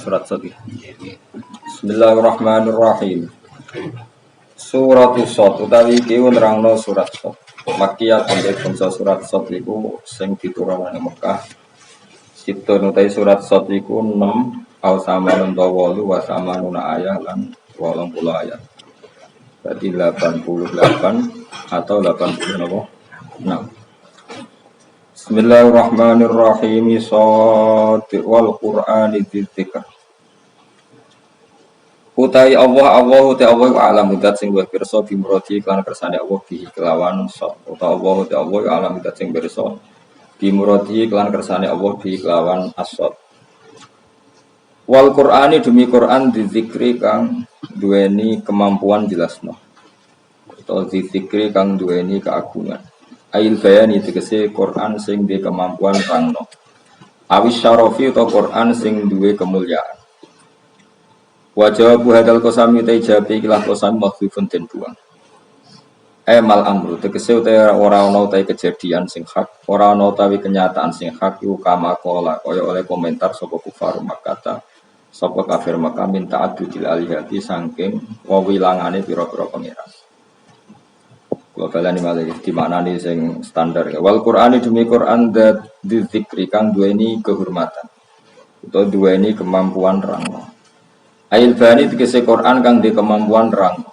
Surat Sot. Bismillahirrahmanirrahim. Surat Sot utawi iki nerangno surat Sot. Makkiyah tembe bangsa surat Sot iku sing diturunake Mekah. Siptun utawi surat Sot iku 6 au samanun tawolu wa samanuna ayat lan 80 ayat. Berarti 88 atau 86. Bismillahirrahmanirrahim. Shad wal Qur'ani dzikr. Utai Allah te Allah alam mudat sing wa pirsa bimrodi lan kersane Allah bi kelawan shad. Utai Allah te Allah alam mudat sing pirsa bimrodi lan kersane Allah bi kelawan as-shad. Wal Qur'ani demi Qur'an dzikri kang duweni kemampuan jelasno. Utawa dzikri kang duweni keagungan. Ail bayani tegese Quran sing duwe kemampuan rangno. Awis syarafi atau Quran sing duwe kemuliaan. Wa jawabu hadal qasami ta jawabi ikhlas qasam makhfifun den buang. Mal amru tegese ora ana utahe kejadian sing hak, ora ana utawi kenyataan sing hak iku kama qala kaya oleh komentar sapa kufar Makkah, sapa kafir Makkah minta adudil alihati saking wewilangane pira-pira pangeran. Kalau kalian ini di mana nih sing standar ya. Wal Qur'ani demi Qur'an dat dzikri kang duweni kehormatan atau duweni kemampuan rangno. Ail bani tegese Qur'an kang di kemampuan rangno.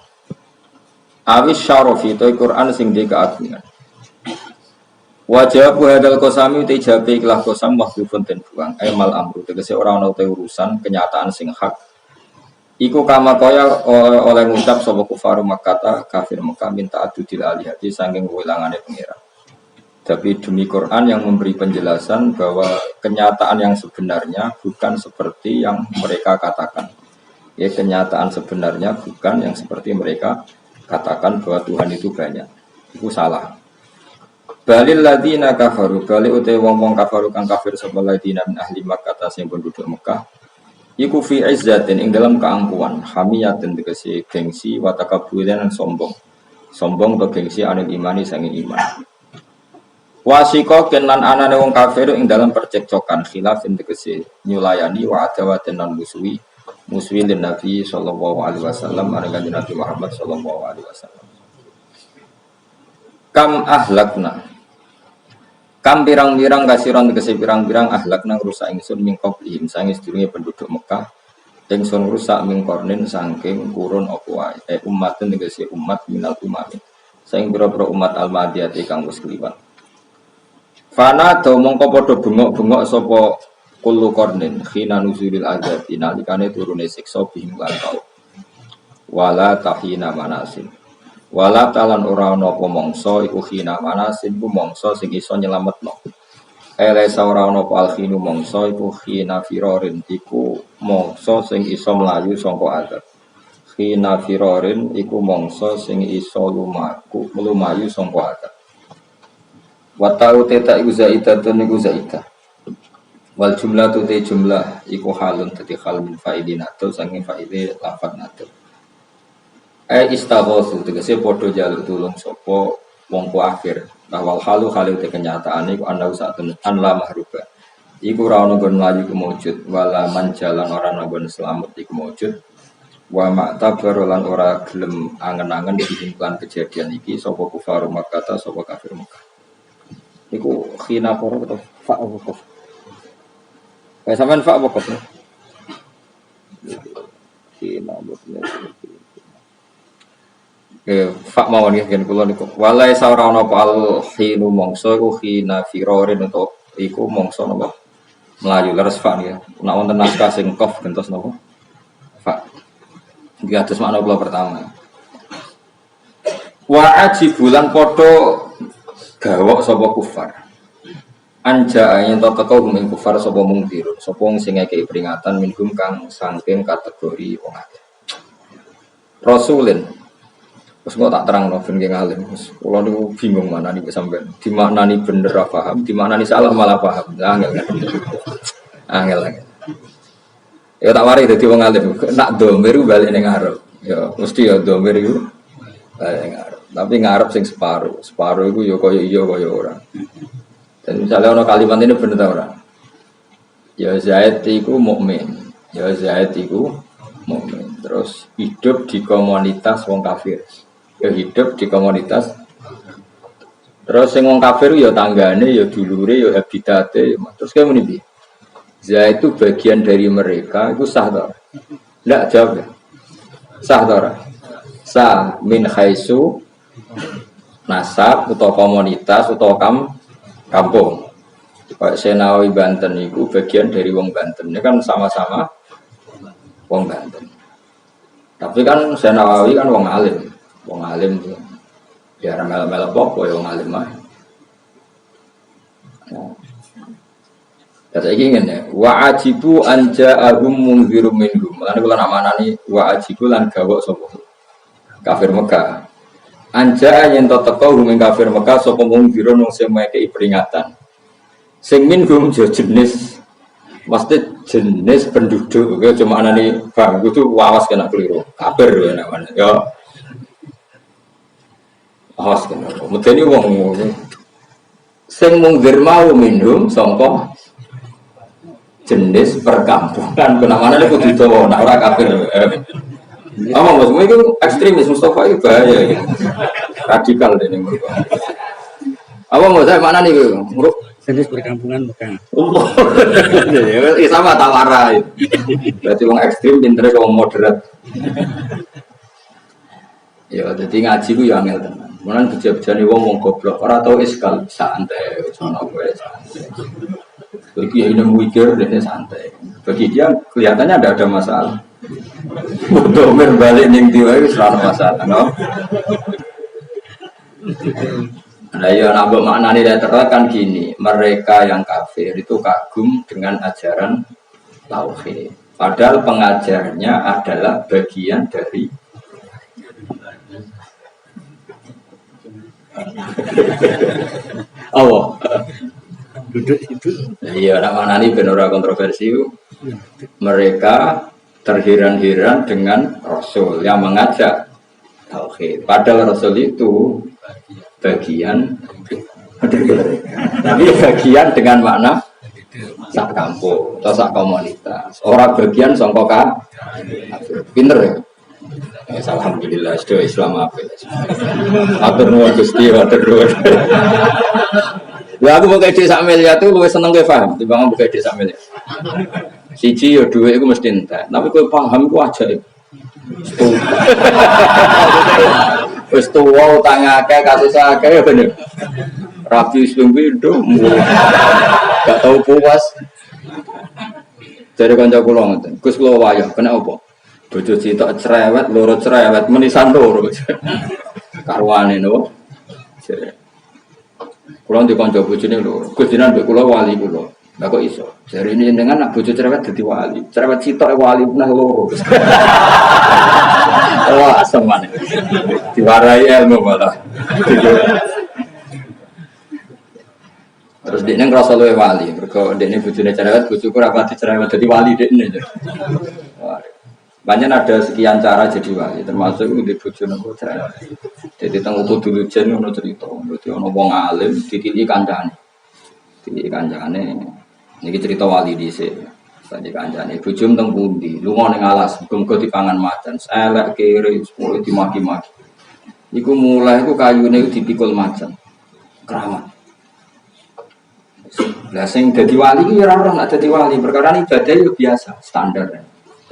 Awis syarafi to Qur'an sing di keagungan. Wajah hadal qasami te jabe ikhlas qasam mahdhufun den buang. Mal amru tegese ora ana urusan kenyataan sing hak. Iku kama kaya oleh ngucap sapa kufar Makkah kafir Mekah minta adudil alihati saking wilangane pengira. Tapi demi Quran yang memberi penjelasan bahwa kenyataan yang sebenarnya bukan seperti yang mereka katakan. Ya kenyataan sebenarnya bukan yang seperti mereka katakan bahwa Tuhan itu banyak. Itu salah. Balil ladina kafaru bali ute wong-wong kafaru kang kafir sapa ladina min ahli Makkah sing penduduk Mekah. Iku fi izzatin ing dalam keangkuhan, hamiyatin tegese gengsi wa takabburan sombong. Sombong to gengsi anil imani sange iman. Wasiko kenan anane wong kafir ing dalam percekcokan khilaf tegese nyulayani wa adawatin lan musuhi lin Nabi sallallahu alaihi wasallam marang Nabi Muhammad sallallahu alaihi wasallam. Kam ahlakna Kam pirang-pirang kasiron tegese pirang-pirang ahlakna rusak ingsun mingkoblihim sange sedurunge penduduk Mekah ingsun rusak mingkornin saking kurun apa wae umaten tegese umat minal umami sing pira-pira umat al-madiyati kang wis kliwat. Fana do mongko padha bengok-bengok sapa kullu qarnin khina nuzulil azab nalikane turune siksa bihim lan kau. Wala tahina manasin. Wala talan ora ana apa mangsa iku khina manasin ku mangsa sing iso nyelametno. Elesa ora ana apa alkhinu mangsa iku khina firorin iku mangsa sing iso mlayu saka azab. Khina firorin iku mangsa sing iso lumayu saka azab. Wa ta'u ta iku zaidatun iku zaidah. Wal jumlatu te jumlah iku halun dadi hal min fa'idinatul saking fa'ide lafadz natul. Istaghosu tegese padha jaluk tulung sapa wong kafir. Wal halu halu te kenyataane iku ana usatun an la mahruba. Iku ora ono nggon mlayu ku maujud wala manjalan ora ono nggon slamet iku maujud. Wa ma'tabar lan ora gelem angen-angen dihimpulan kejadian iki sapa kufar Makkah sapa kafir Makkah. Iku khina para atau fa apa. Sampeyan fa apa kok? Khina botnya. Fak mawon ya kan kula niku. Walai saora ana apa al khinu mongso iku khina firorin utawa iku mongso napa? Melayu leres fak ya. Nek wonten naskah sing qaf gentos napa? Fak. Iki atus makna kula pertama. Wa ajibulan padha gawok sapa kufar. Anja yen to teko gum ing kufar sapa mungkir, sapa sing ngekeki peringatan minhum kang saking kategori wong akeh. Rasulin. Wes kok tak terangno ben nggih ngalim. Wes kula niku bingung manani sampean. Dimaknani bener ra paham, dimaknani salah malah paham. Angel. Angel. Ya tak wari dadi wong alim. Nak domir balik ning ngarep. Ya mesti ya domir iku balik ning ngarep. Tapi ngarep sing separuh. Separuh iku ya kaya iya kaya ora. Dan misalnya ono kalimat ini bener ta ora? Ya Zaid iku mukmin. Ya Zaid iku mukmin. Terus hidup di komunitas wong kafir. Ya hidup di komunitas. Terus sing wong kafir ya tanggane, ya dulure, ya habitate. Terus kayak muni piye? Zaid itu bagian dari mereka, itu sah ta? Enggak jawab. Ya? Sah ta ora? Sah min khaisu nasab atau komunitas atau kampung. Kayak Senawi Banten itu bagian dari wong Banten. Ini kan sama-sama wong Banten. Tapi kan Senawi kan wong alim. Wong alim itu ya mel-mel apa ya wong alim mah. Kata iki ngene, wa ajibu anja ahum munzirum minhum. Lan kula namanani wa ajibu lan gawok sapa. Kafir Mekah. Anja yen to teko rumeng kafir Mekah sapa munzirun wong sing mekeki peringatan. Sing minhum jenis mesti jenis penduduk ya cuma anane bang kudu wawas kena keliru. Kafir ya namanya. Ya. Awas kena. Medeni wong sing munzir mau minhum sangka jenis perkampungan kenamane kudu dawa nek ora kafir. Apa maksudnya itu ekstremis Mustafa itu bahaya gitu. Radikal ini mereka. Apa maksudnya mana nih bro? Jenis perkampungan bukan. Sama tawara. Berarti orang ekstrim pinternya orang moderat. Ya jadi ngaji itu ya angel tenan. Mulane beja-bejane wong goblok ora tau iskal santai sono kowe santai. Bagi yang ini mikir dia santai. Bagi dia kelihatannya ada masalah. Domir balik ning diwa itu selalu masalah, no? Nah, ya nambah maknanya dia terangkan gini, mereka yang kafir itu kagum dengan ajaran tauhid. Padahal pengajarnya adalah bagian dari Allah. Duduk itu. Iya, nak maknanya benar kontroversi. Mereka terheran-heran dengan Rasul yang mengajak tauhid. Padahal Rasul itu bagian tapi bagian dengan makna sak kampung atau sak komunitas. Orang bagian sangka pinter ya. Alhamdulillah sudah Islam apa. Atur nuwun Gusti, atur nuwun. Ya aku mau kayak desa Amelia tuh lu seneng gue paham. Tiba-tiba mau kayak desa Amelia. Siji yo duwe iku mesti entek, tapi kowe paham ku ajaib. Wis tuwa utang akeh kasus akeh ya bener. Rabi sing pindho. Gak tau puas. Dari kanca kula ngoten. Gus kula wayah kena apa? Bojo sitok cerewet, loro cerewet, menisan loro. Karwane no. Kula di kanca bojone lho. Gus dinan mbek kula wali kula. Lah kok iso? Jare ini dengan nak bojo cerewet dadi wali. Cerewet sitok wali punah loro. Wah, semane. Diwarai ilmu malah. Terus dekne ngrasa luwe wali, mergo dekne bojone cerewet, bojoku ora pati cerewet dadi wali dekne. Banyak ada sekian cara jadi wali, termasuk di bojo nopo cerewet. Jadi teng utuh dulu jen ono cerita, berarti ono wong alim dititi kancane. Dititi kancane. Niki cerita wali dhisik. Tadi kancane bojom teng pundi, lunga ning alas, muga dipangan macan, elek kere, sepuluh dimaki-maki. Iku mulai iku kayune dipikul macan. Keramat. Lah sing dadi wali iki ora ora nek dadi wali, perkara ibadah yo biasa, standar.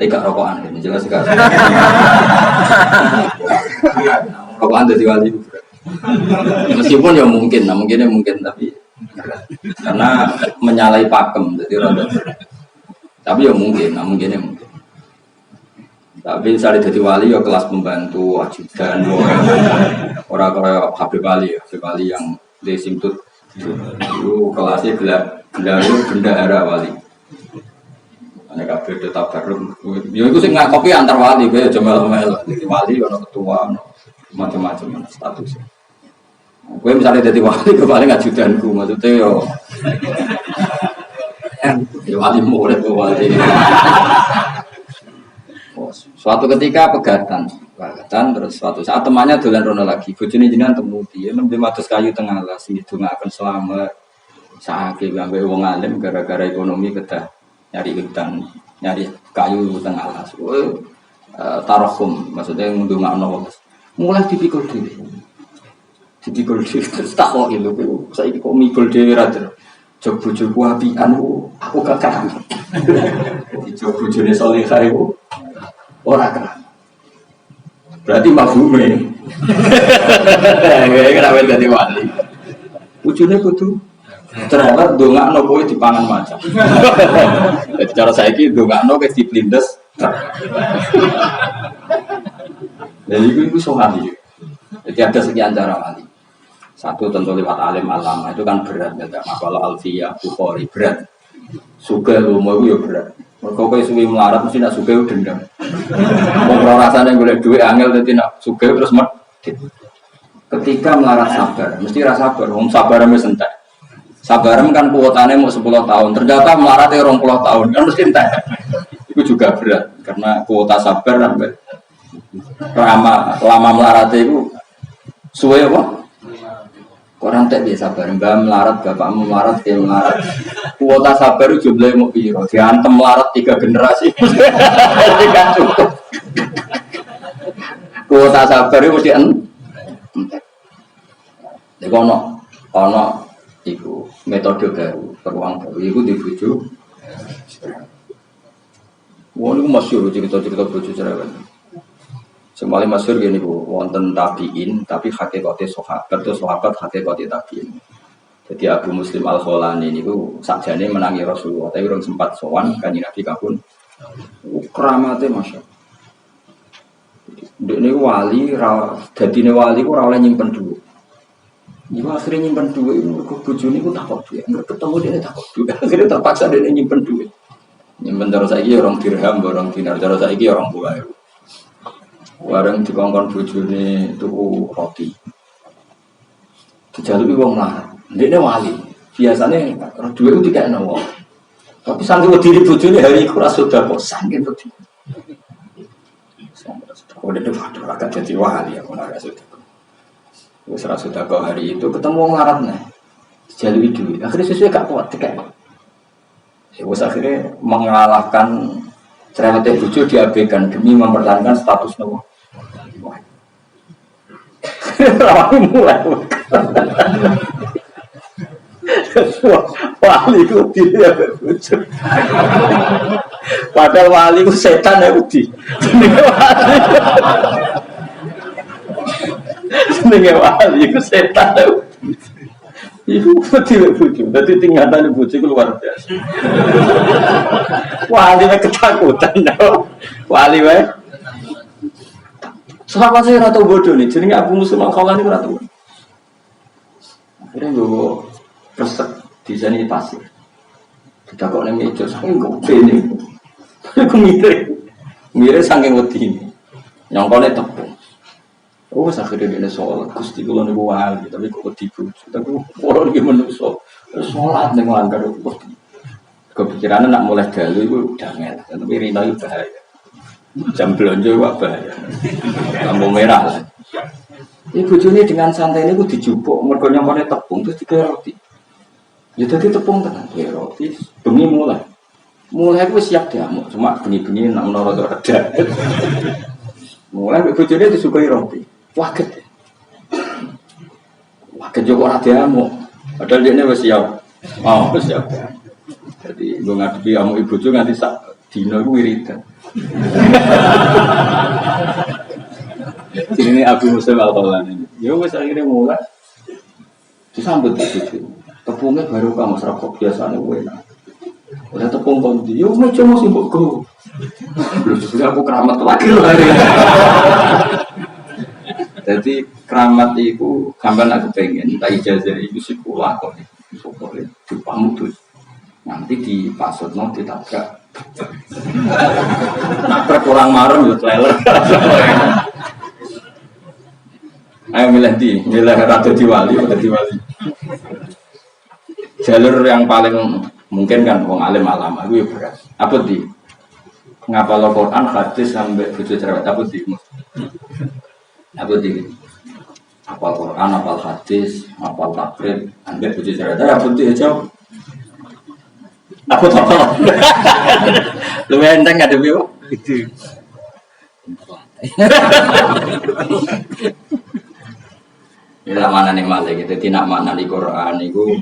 Tapi gak rokokan, ini jelas gak. Rokokan dadi wali. Meskipun ya mungkin, nah mungkin tapi karena menyalahi pakem, jadi rada. Tapi ya mungkin, nah mungkin. Tapi misalnya jadi wali ya kelas pembantu, ajudan, orang kayak Habib Ali yang di Simtut Itu kelasnya gelar bendahara wali. Ane kabeh do tabarruk. Yo iku sing ngakopi antar wali kowe aja melu-melu. Wali ono ketua ono macam-macam status. Kowe misalnya dadi wali kowe paling ajudanku maksudnya yo wali murid wali. Suatu ketika pegatan terus suatu saat temannya dolan rono lagi. Bojone jenengan temuti, nembe mados kayu tengah las sing dongaaken selamat. Saake gambe wong alim gara-gara ekonomi kedah nyari hutan, nyari kayu tengah alas. Tarohum, maksudnya ngundungakno. Mulai dipikul dhewe. Dipikul dhewe terus tak kok lho, saiki kok mikul dhewe ra ter. Jog bojoku apian aku gak kan. Jog bojone salehah iku ora kan. Berarti mafhume. Kenapa dadi wali? Ujune kudu terhadap dongakno kowe dipangan macan. Jadi cara saiki dongakno kowe diblindes. Jadi itu sohali. Jadi ada sekian cara wali. Satu tentu lewat alim alama itu kan berat. Makalah Alfiyah, Bukhari berat. Suka lumo itu ya berat. Mereka kowe suwi melarat mesti nak suka itu dendam. Wong rasane golek dhuwit angel dadi nak suka terus medhit. Ketika melarat sabar, mesti rasa sabar. Wong sabar wis entek. Sabarem kan kuotanya mau 10 tahun, ternyata melaratnya 20 tahun, kan mesti entek. Itu juga berat, karena kuota sabar sampai lama melaratnya itu suwe apa? Orang tak biasa sabar, mbak melarat, bapakmu melarat, dia melarat. Kuota sabar itu jumlahnya mau piro, diantem melarat 3 generasi, tidak cukup. Kuota sabar itu mesti entek. Jadi ono iku metode baru, peruang baru, iku dibujuk. Wah, ini masyhur cerita-cerita bujuk cerewet. Semali masyhur gini bu, wonten tabiin, tapi hakikatnya sahabat, terus sahabat hakikatnya tabiin. Jadi Abu Muslim Al-Kholani ini bu, sakjane menangi Rasulullah, tapi orang sempat sowan kanjeng Nabi kabun. Keramatnya masya. Ini wali, jadi wali ku ora oleh nyimpen dulu. Ibu akhirnya nyimpen duit, bojone iku takut duit, enggak ketemu dia takut duit, akhirnya terpaksa dia nyimpen duit. Nyimpen cara saiki orang dirham, orang dinar, cara saiki orang buah. Warung dikongkon bojone tuku roti. Dijaluki wong melarat, ndekne wali. Biasane duit itu dikekno wong. Tapi saking wedi bojone hari iku ora sedekah, saking wedi. Oh, dia agak jadi wali, aku ora sedekah. Wis ra sedekah hari itu ketemu wong larat nih. Jalui duit. Akhirnya sesuai gak kuat dikek. Wis akhirnya mengalahkan cerewetnya bojo diabaikan demi mempertahankan status nopo. Rawi mulai. Wali itu dia bojo. Padahal wali itu setan ya budi. Senengnya wali itu setan. Ibu tidak bujuk, jadi tingkatan bujuk itu luar biasa. Wali ketakutan, wali wae. Sahabat saya ratu bodoh nih, jadi Abu Muslim Al-Kholani itu ratu. Akhirnya gue resek di sini pasir. Tidak kok nih meja, saking gue ini, aku mirip saking wedi ini, nyongkolnya tepung. Oh, akhirnya dia sholat, Gusti kula niku wali, tapi kok tipu. Tapi orang iki menungso, sholat ning langgar kok. Kepikirannya nak mulai dalu iku udah ngel, tapi rino itu bahaya. Jam belanja wak bahaya. Lampu merah lah. Ini bojone dengan santai ini ku dijupuk, mergo nyongkone tepung terus dikira roti. Ya dadi tepung tenan, ya roti. Bengi mulai. Mulai aku siap diamuk, cuma bengi-bengi nak menawa rada. Mulai bojone disukai roti. Waget juga orang diamuk. Padahal dia ini siap. Oh, siap. Jadi gue ngadepi amuk ibu juga nanti sak dino gue wiridan. Ini Abu Muslim Al-Kholani ini. Ya wes akhirnya mulai disambut ibu. Tepungnya baru kamu serapok biasanya gue enak. Udah tepung kondi. Yo macam mau sibuk gue. Belum aku keramat lagi loh hari. Jadi keramat itu gambar aku pengen, tak ijazah itu sekolah kok, pokoknya dipamutus. Nanti di pasut mau ditabrak. Nabrak kurang marem ya trailer. Ayo milih ratu diwali atau diwali. Jalur yang paling mungkin kan wong alim alama itu berat. Apa di? Ngapal Quran hadis sampai bojo cerewet apa di? Apa di? Apal Quran, apal hadis, apal takrib, sampai bojo cerewet. Apa di aja? Aku tak tahu. Lu enteng ada biu? Itu. Ini mana nih malah gitu, tidak mana di Quran itu.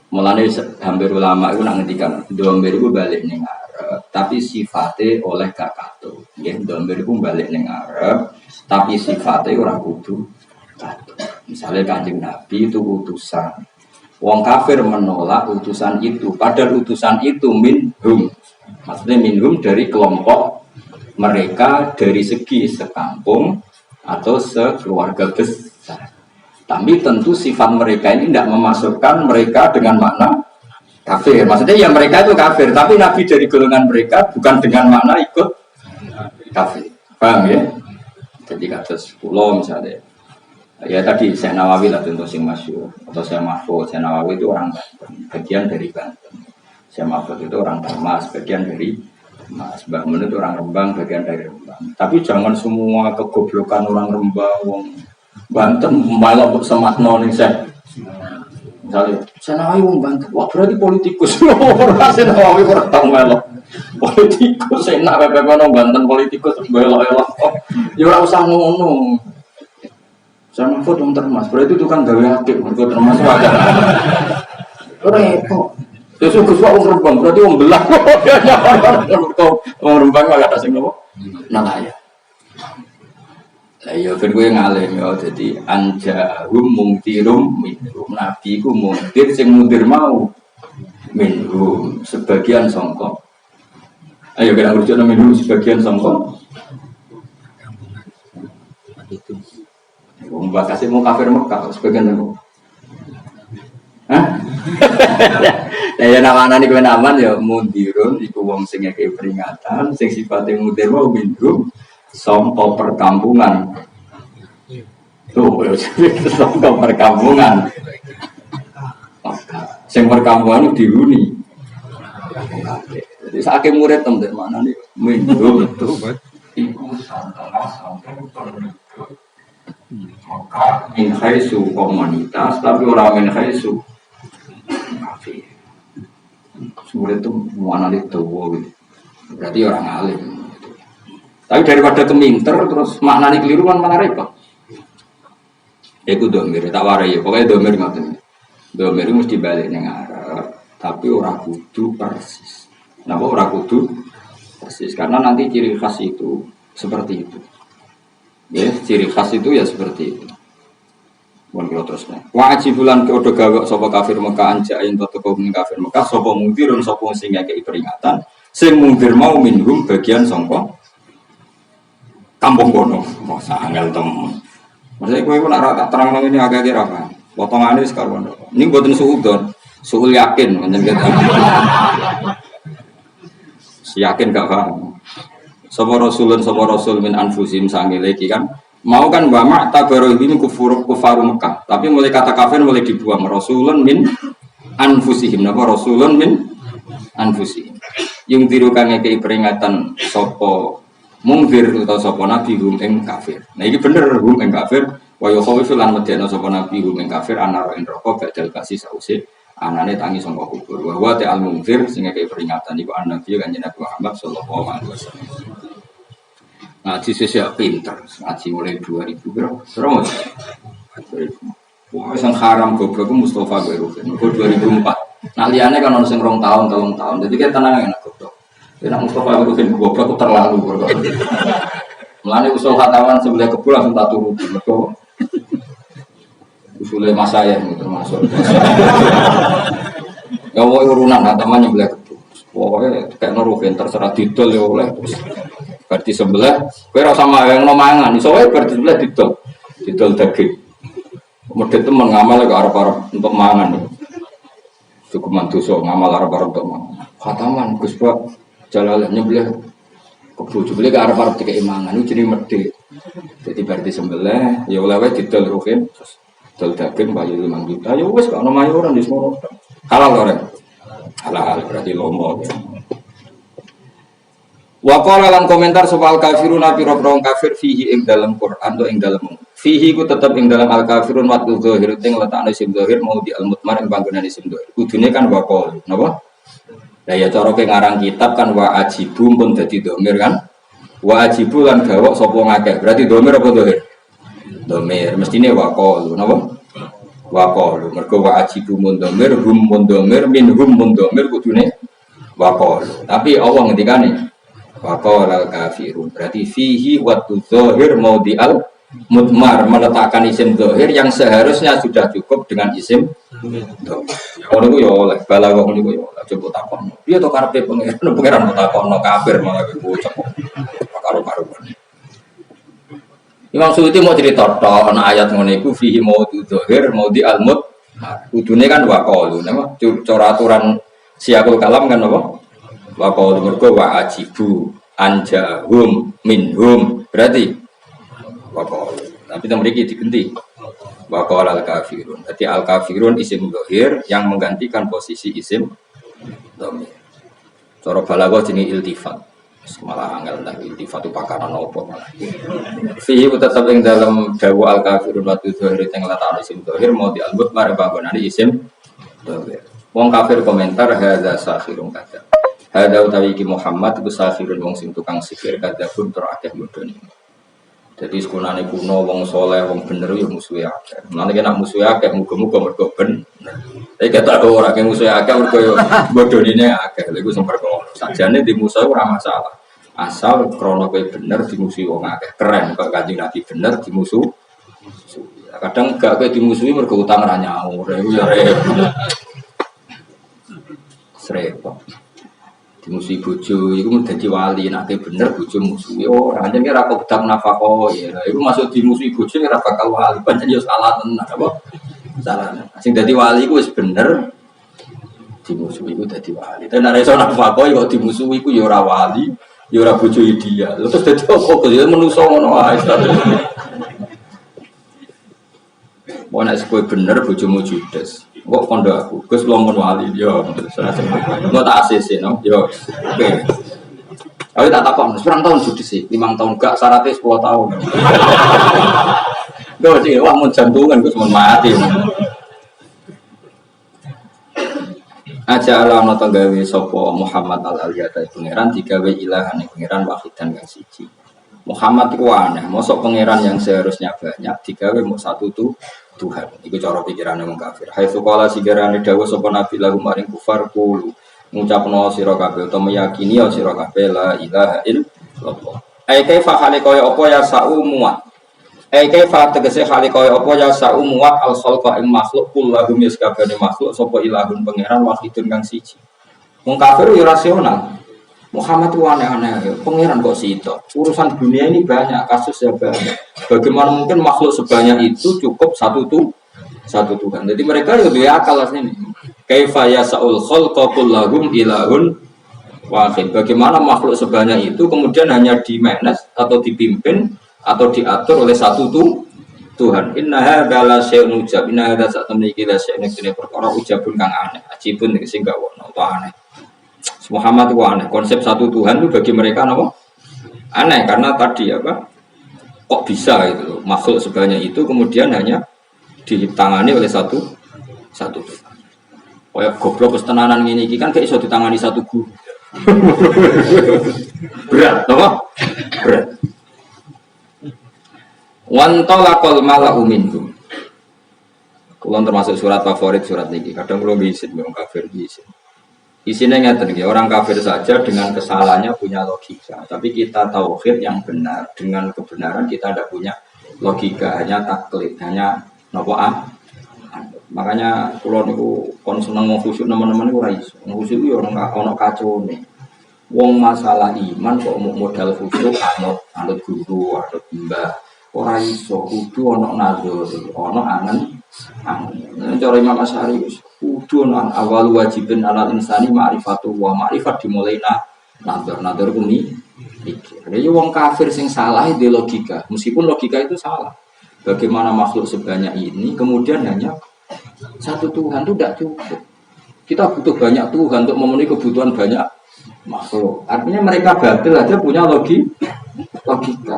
Mulanya hampir ulama itu nak ngendikan domber itu balik ning Arab, tapi sifatnya oleh kakato. Ya, domber itu balik ning Arab, tapi sifatnya orang kudu kato. Misalnya Kanjeng Nabi itu utusan. Wong kafir menolak utusan itu, padahal utusan itu minhum. Maksudnya minhum dari kelompok mereka dari segi sekampung atau sekeluarga besar. Tapi tentu sifat mereka ini tidak memasukkan mereka dengan makna kafir. Maksudnya ya mereka itu kafir, tapi Nabi dari golongan mereka bukan dengan makna ikut kafir. Paham ya? Jadi kata 10 misalnya. Ya tadi saya Nawawi lah tentu sing masyhur atau saya Mahfud. Saya Nawawi itu orang Banten, bagian dari Banten. Saya Mahfud itu orang Termas, bagian dari Mas. Mbah Mun itu orang Rembang, bagian dari Rembang. Tapi jangan semua kegoblokan orang Rembang, wong Banten malah semakno ning saya. Misalnya, saya Nawawi wong Banten, wah berarti politikus. Ora saya Nawawi ora tau melok. Politikus enak pepe kono Banten politikus belok-elok. Ya ora usah ngono. Saya Mahfud wong Termas, berarti itu kan gawe akeh, mergo Termas wae. Repot. Ya Gus wong Rembang, berarti wong belah. Wong Rembang wae ada sing nopo? Nalaya. Lah ya ben kowe ngalim ya dadi anjahum mungtirum minhum. Nabi ku mungtir sing mundir mau minhum sebagian sangka. Ayo kita urut minhum sebagian sangka. Itu wong bakase mau kafir Mekah sebagian nang. Hah? Ya namane kowe aman ya mundirun iku wong sing ngekek peringatan sing sifate mundir mau minhum sampo perkampungan. Tuh, sampo perkampungan. Sing perkampungan dihuni. Jadi sakit murid temen mana nih? Minggu itu. Iku maka in khaisu komunitas, tapi orang in khaisu kafir. Murid itu mana itu gitu. Berarti orang alim. Tapi daripada keminter terus maknanya keliru kan malah repot. Iku domir, tak warai ya. Pokoknya domir ngoten. Domir mesti balik ning Arab, tapi ora kudu persis. Napa ora kudu persis? Karena nanti ciri khas itu seperti itu. Ya, ciri khas itu ya seperti itu. Mun kira terusnya. Wajibulan kodo gawe sapa kafir Mekah anjain teko kafir Mekah sapa mungdirun sapa sing ngekeki peringatan. Sing mungdir mau minhum bagian sangka kampung kono, masa angel temen. Maksudnya kowe nak rata terang nang ini agak kira apa? Potongane wis karo kono. Ini mboten suudzon, suul yakin menjen kita. Yakin gak paham. Sapa rasul min anfusim sangile iki kan. Mau kan wa ma tabaru ini kufaru Mekah, tapi mulai kata kafir mulai dibuang rasulun min anfusihim. Napa rasulun min anfusihim. Yung dirukan ngekei peringatan sapa mungkir atau sapa nabi hum ing kafir. Nah iki bener hum ing kafir wa yakhawifu lan medena sapa nabi hum ing kafir anar ing neraka badal kasih sause anane tangi sangka kubur. Wa wa ta'al mungkir sing ngekei peringatan iku nabi kanjeng Nabi Muhammad sallallahu alaihi wasallam. Ngaji sesuk pinter, ngaji mulai 2000 berapa? Terus. Wah, sing haram goblok Mustafa Bairufin. Mergo 2004. Nah liyane kan ono sing 2 tahun, 3 tahun. Jadi kita tenang enak goblok. Nek Mustafa Bairufin goblok terlalu goblok. Mulane usul khatawan sebelah kebul langsung tak turuti. Mergo usule mas saya termasuk. Ya mau urunan khataman sebelah kebul. Pokoknya kayak Nurufin terserah didol ya oleh terus. Berarti sebelah, kowe ora sama yang nomangan, iso wae berarti sebelah didol. didol daging. Medit temen ngamal ke arep-arep untuk mangan. Cukup mantuso ngamal arep-arep untuk mangan. Khataman Gus Pak jalalan nyembelih kebuju beli ke arep-arep dikek mangan itu jenenge medit. Jadi berarti sembelih ya oleh wae didol rugen terus dol daging bayu 5 juta. Ya wis kok ana mayoran di semono. Halal ora? Halal berarti lomo. Wa qala lan komentar soal kafirun pira-pira kafir fihi ing dalam Quran to ing dalam fihi ku tetep ing dalam al kafirun wa dzahir ing letakane isim dzahir mau di al mutmar ing panggonan isim dzahir kudune kan wa qala napa lah ya cara ke ngarang kitab kan wa ajibu pun dadi dhamir kan wa ajibu lan gawok sapa ngakeh berarti dhamir apa dzahir dhamir mestine wa qala napa wa qala mergo wa ajibu mun dhamir hum mun dhamir minhum mun dhamir kudune wa qala tapi Allah ngendikane waqala al-kafirun berarti fihi wa dzahir maudhi'al mutmar meletakkan isim dzahir yang seharusnya sudah cukup dengan isim dzahir. Ngono ku ya oleh balaghah niku ya oleh coba takon. Piye to karepe pangeran takon kafir malah bocah. Karo-karuan. Imam Suyuti mau cerita tok ana ayat ngene iku fihi maudhi'ul dzahir maudhi'al mutmar. Kudune kan waqalu nama cara aturan siakul kalam kan apa? Wa qaul mergo wa ajibu anjahum minhum berarti wa qaul tapi mriki digenti wa qaul al kafirun berarti al kafirun isim dzahir yang menggantikan posisi isim dhamir cara balaghah jenenge iltifat malah angel ndak iltifat itu pakaran opo malah fihi tetap ing dalam dawu al kafirun wa dzahir teng letak isim dzahir mau di albut mare bangunane isim dzahir wong kafir komentar hadza sakhirun kata ada utawi ki Muhammad iku safirun wong sing tukang sihir kadapun tur akeh bodoni. Jadi sekunane kuno wong soleh wong bener yo musuhe akeh. Nanti nek musuhe akeh muga-muga mergo bener. Tapi ketok ora akeh musuhe akeh mergo yo bodonine akeh. Lha iku sing perkara. Sajane di musuh ora masalah. Asal krana kowe bener dimusuhi wong akeh. Keren kok Kanjeng Nabi bener dimusuh. Kadang gak kowe dimusuhi mergo utang ra nyaur. Iku ya repot. Musuh bojo, itu mau jadi wali, nak bener bojo musuh. Oh, hanya kira kau bedak nafkah, ya. Itu masuk di musuh bojo kira bakal wali. Banyak yang salah tenar, apa? Salah. Sing jadi wali itu bener, di musuh itu jadi wali. Dan ada seorang nafkah, kalau di musuh itu ya ora wali, ya ora bojo dia. Terus jadi apa? Dia menusuk ngono ae. Mau nak sekoi bener bojomu judes. Kok kondo aku, Gus belum wali, yo, mau tak ACC, no, yo, oke. Tapi tak takut, sekarang tahun judi sih, 5 tahun gak syaratnya 10 tahun. Gue sih, wah mau jantungan, Gus mau mati. Aja alam nonton gawe sopo Muhammad al-Aliyata pangeran digawe ilahan pangeran wahidan kang siji. Muhammad itu aneh, mosok pangeran yang seharusnya banyak digawe mau satu tuh Tuhan. Iku cara pikirannya wong kafir. Hai suqala sigarane dawuh sapa nabi lagu maring kufar kulu ngucapno sira kabeh utawa meyakini sira kabeh la ilaha illallah. Ai kaifa khalaqaya apa ya sa'u muat. Ai kaifa tegese khalaqaya apa ya sa'u muat al khalqa ing makhluk kullahu miskabane makhluk sapa ilahun pangeran wahidun kang siji. Wong kafir yo rasional. Muhammad itu aneh-aneh, pangeran kok sitok. Urusan dunia ini banyak, kasusnya banyak. Bagaimana mungkin makhluk sebanyak itu cukup satu Tuhan. Jadi mereka lebih akal sini. Kaifa yasaul khalqa kullahum ilahun wahid. Bagaimana makhluk sebanyak itu kemudian hanya di-manage atau dipimpin atau diatur oleh satu Tuhan. Inna hadza la syai'un ujab. Inna hadza satamniki la syai'un perkara ujabun kang aneh. Ajibun sing gak ono aneh. Muhammad itu aneh. Konsep satu Tuhan itu bagi mereka apa? Aneh karena tadi apa? Kok bisa itu makhluk sebanyak itu kemudian hanya ditangani oleh satu Tuhan. Kayak goblok ketenanan ini kan kayak iso ditangani satu guru. Berat, apa? Berat. Wantolakol malau minhum. Kulon termasuk surat favorit surat ini. Kadang belum bisa, belum kafir bisa. Isinya ngeten ya, orang kafir saja dengan kesalahannya punya logika. Tapi kita tauhid yang benar, dengan kebenaran kita tidak punya logika, hanya taklid, hanya nopoan. Makanya kalau niku kon seneng mau khusyuk teman-teman itu rais. Khusyuk itu orang ono kacau nih. Wong masalah iman kok modal khusyuk anut guru, anut mbah. ora iso kudu ana nazar, ana angen. Cara Imam Asy'ari kudu ana awal wajibin alal insani ma'rifatu wa ma'rifat dimulai nazar kumi pikir. Jadi wong kafir sing salah di logika, meskipun logika itu salah. Bagaimana makhluk sebanyak ini kemudian hanya satu Tuhan itu tidak cukup. Kita butuh banyak Tuhan untuk memenuhi kebutuhan banyak makhluk. Artinya mereka batil aja punya logika.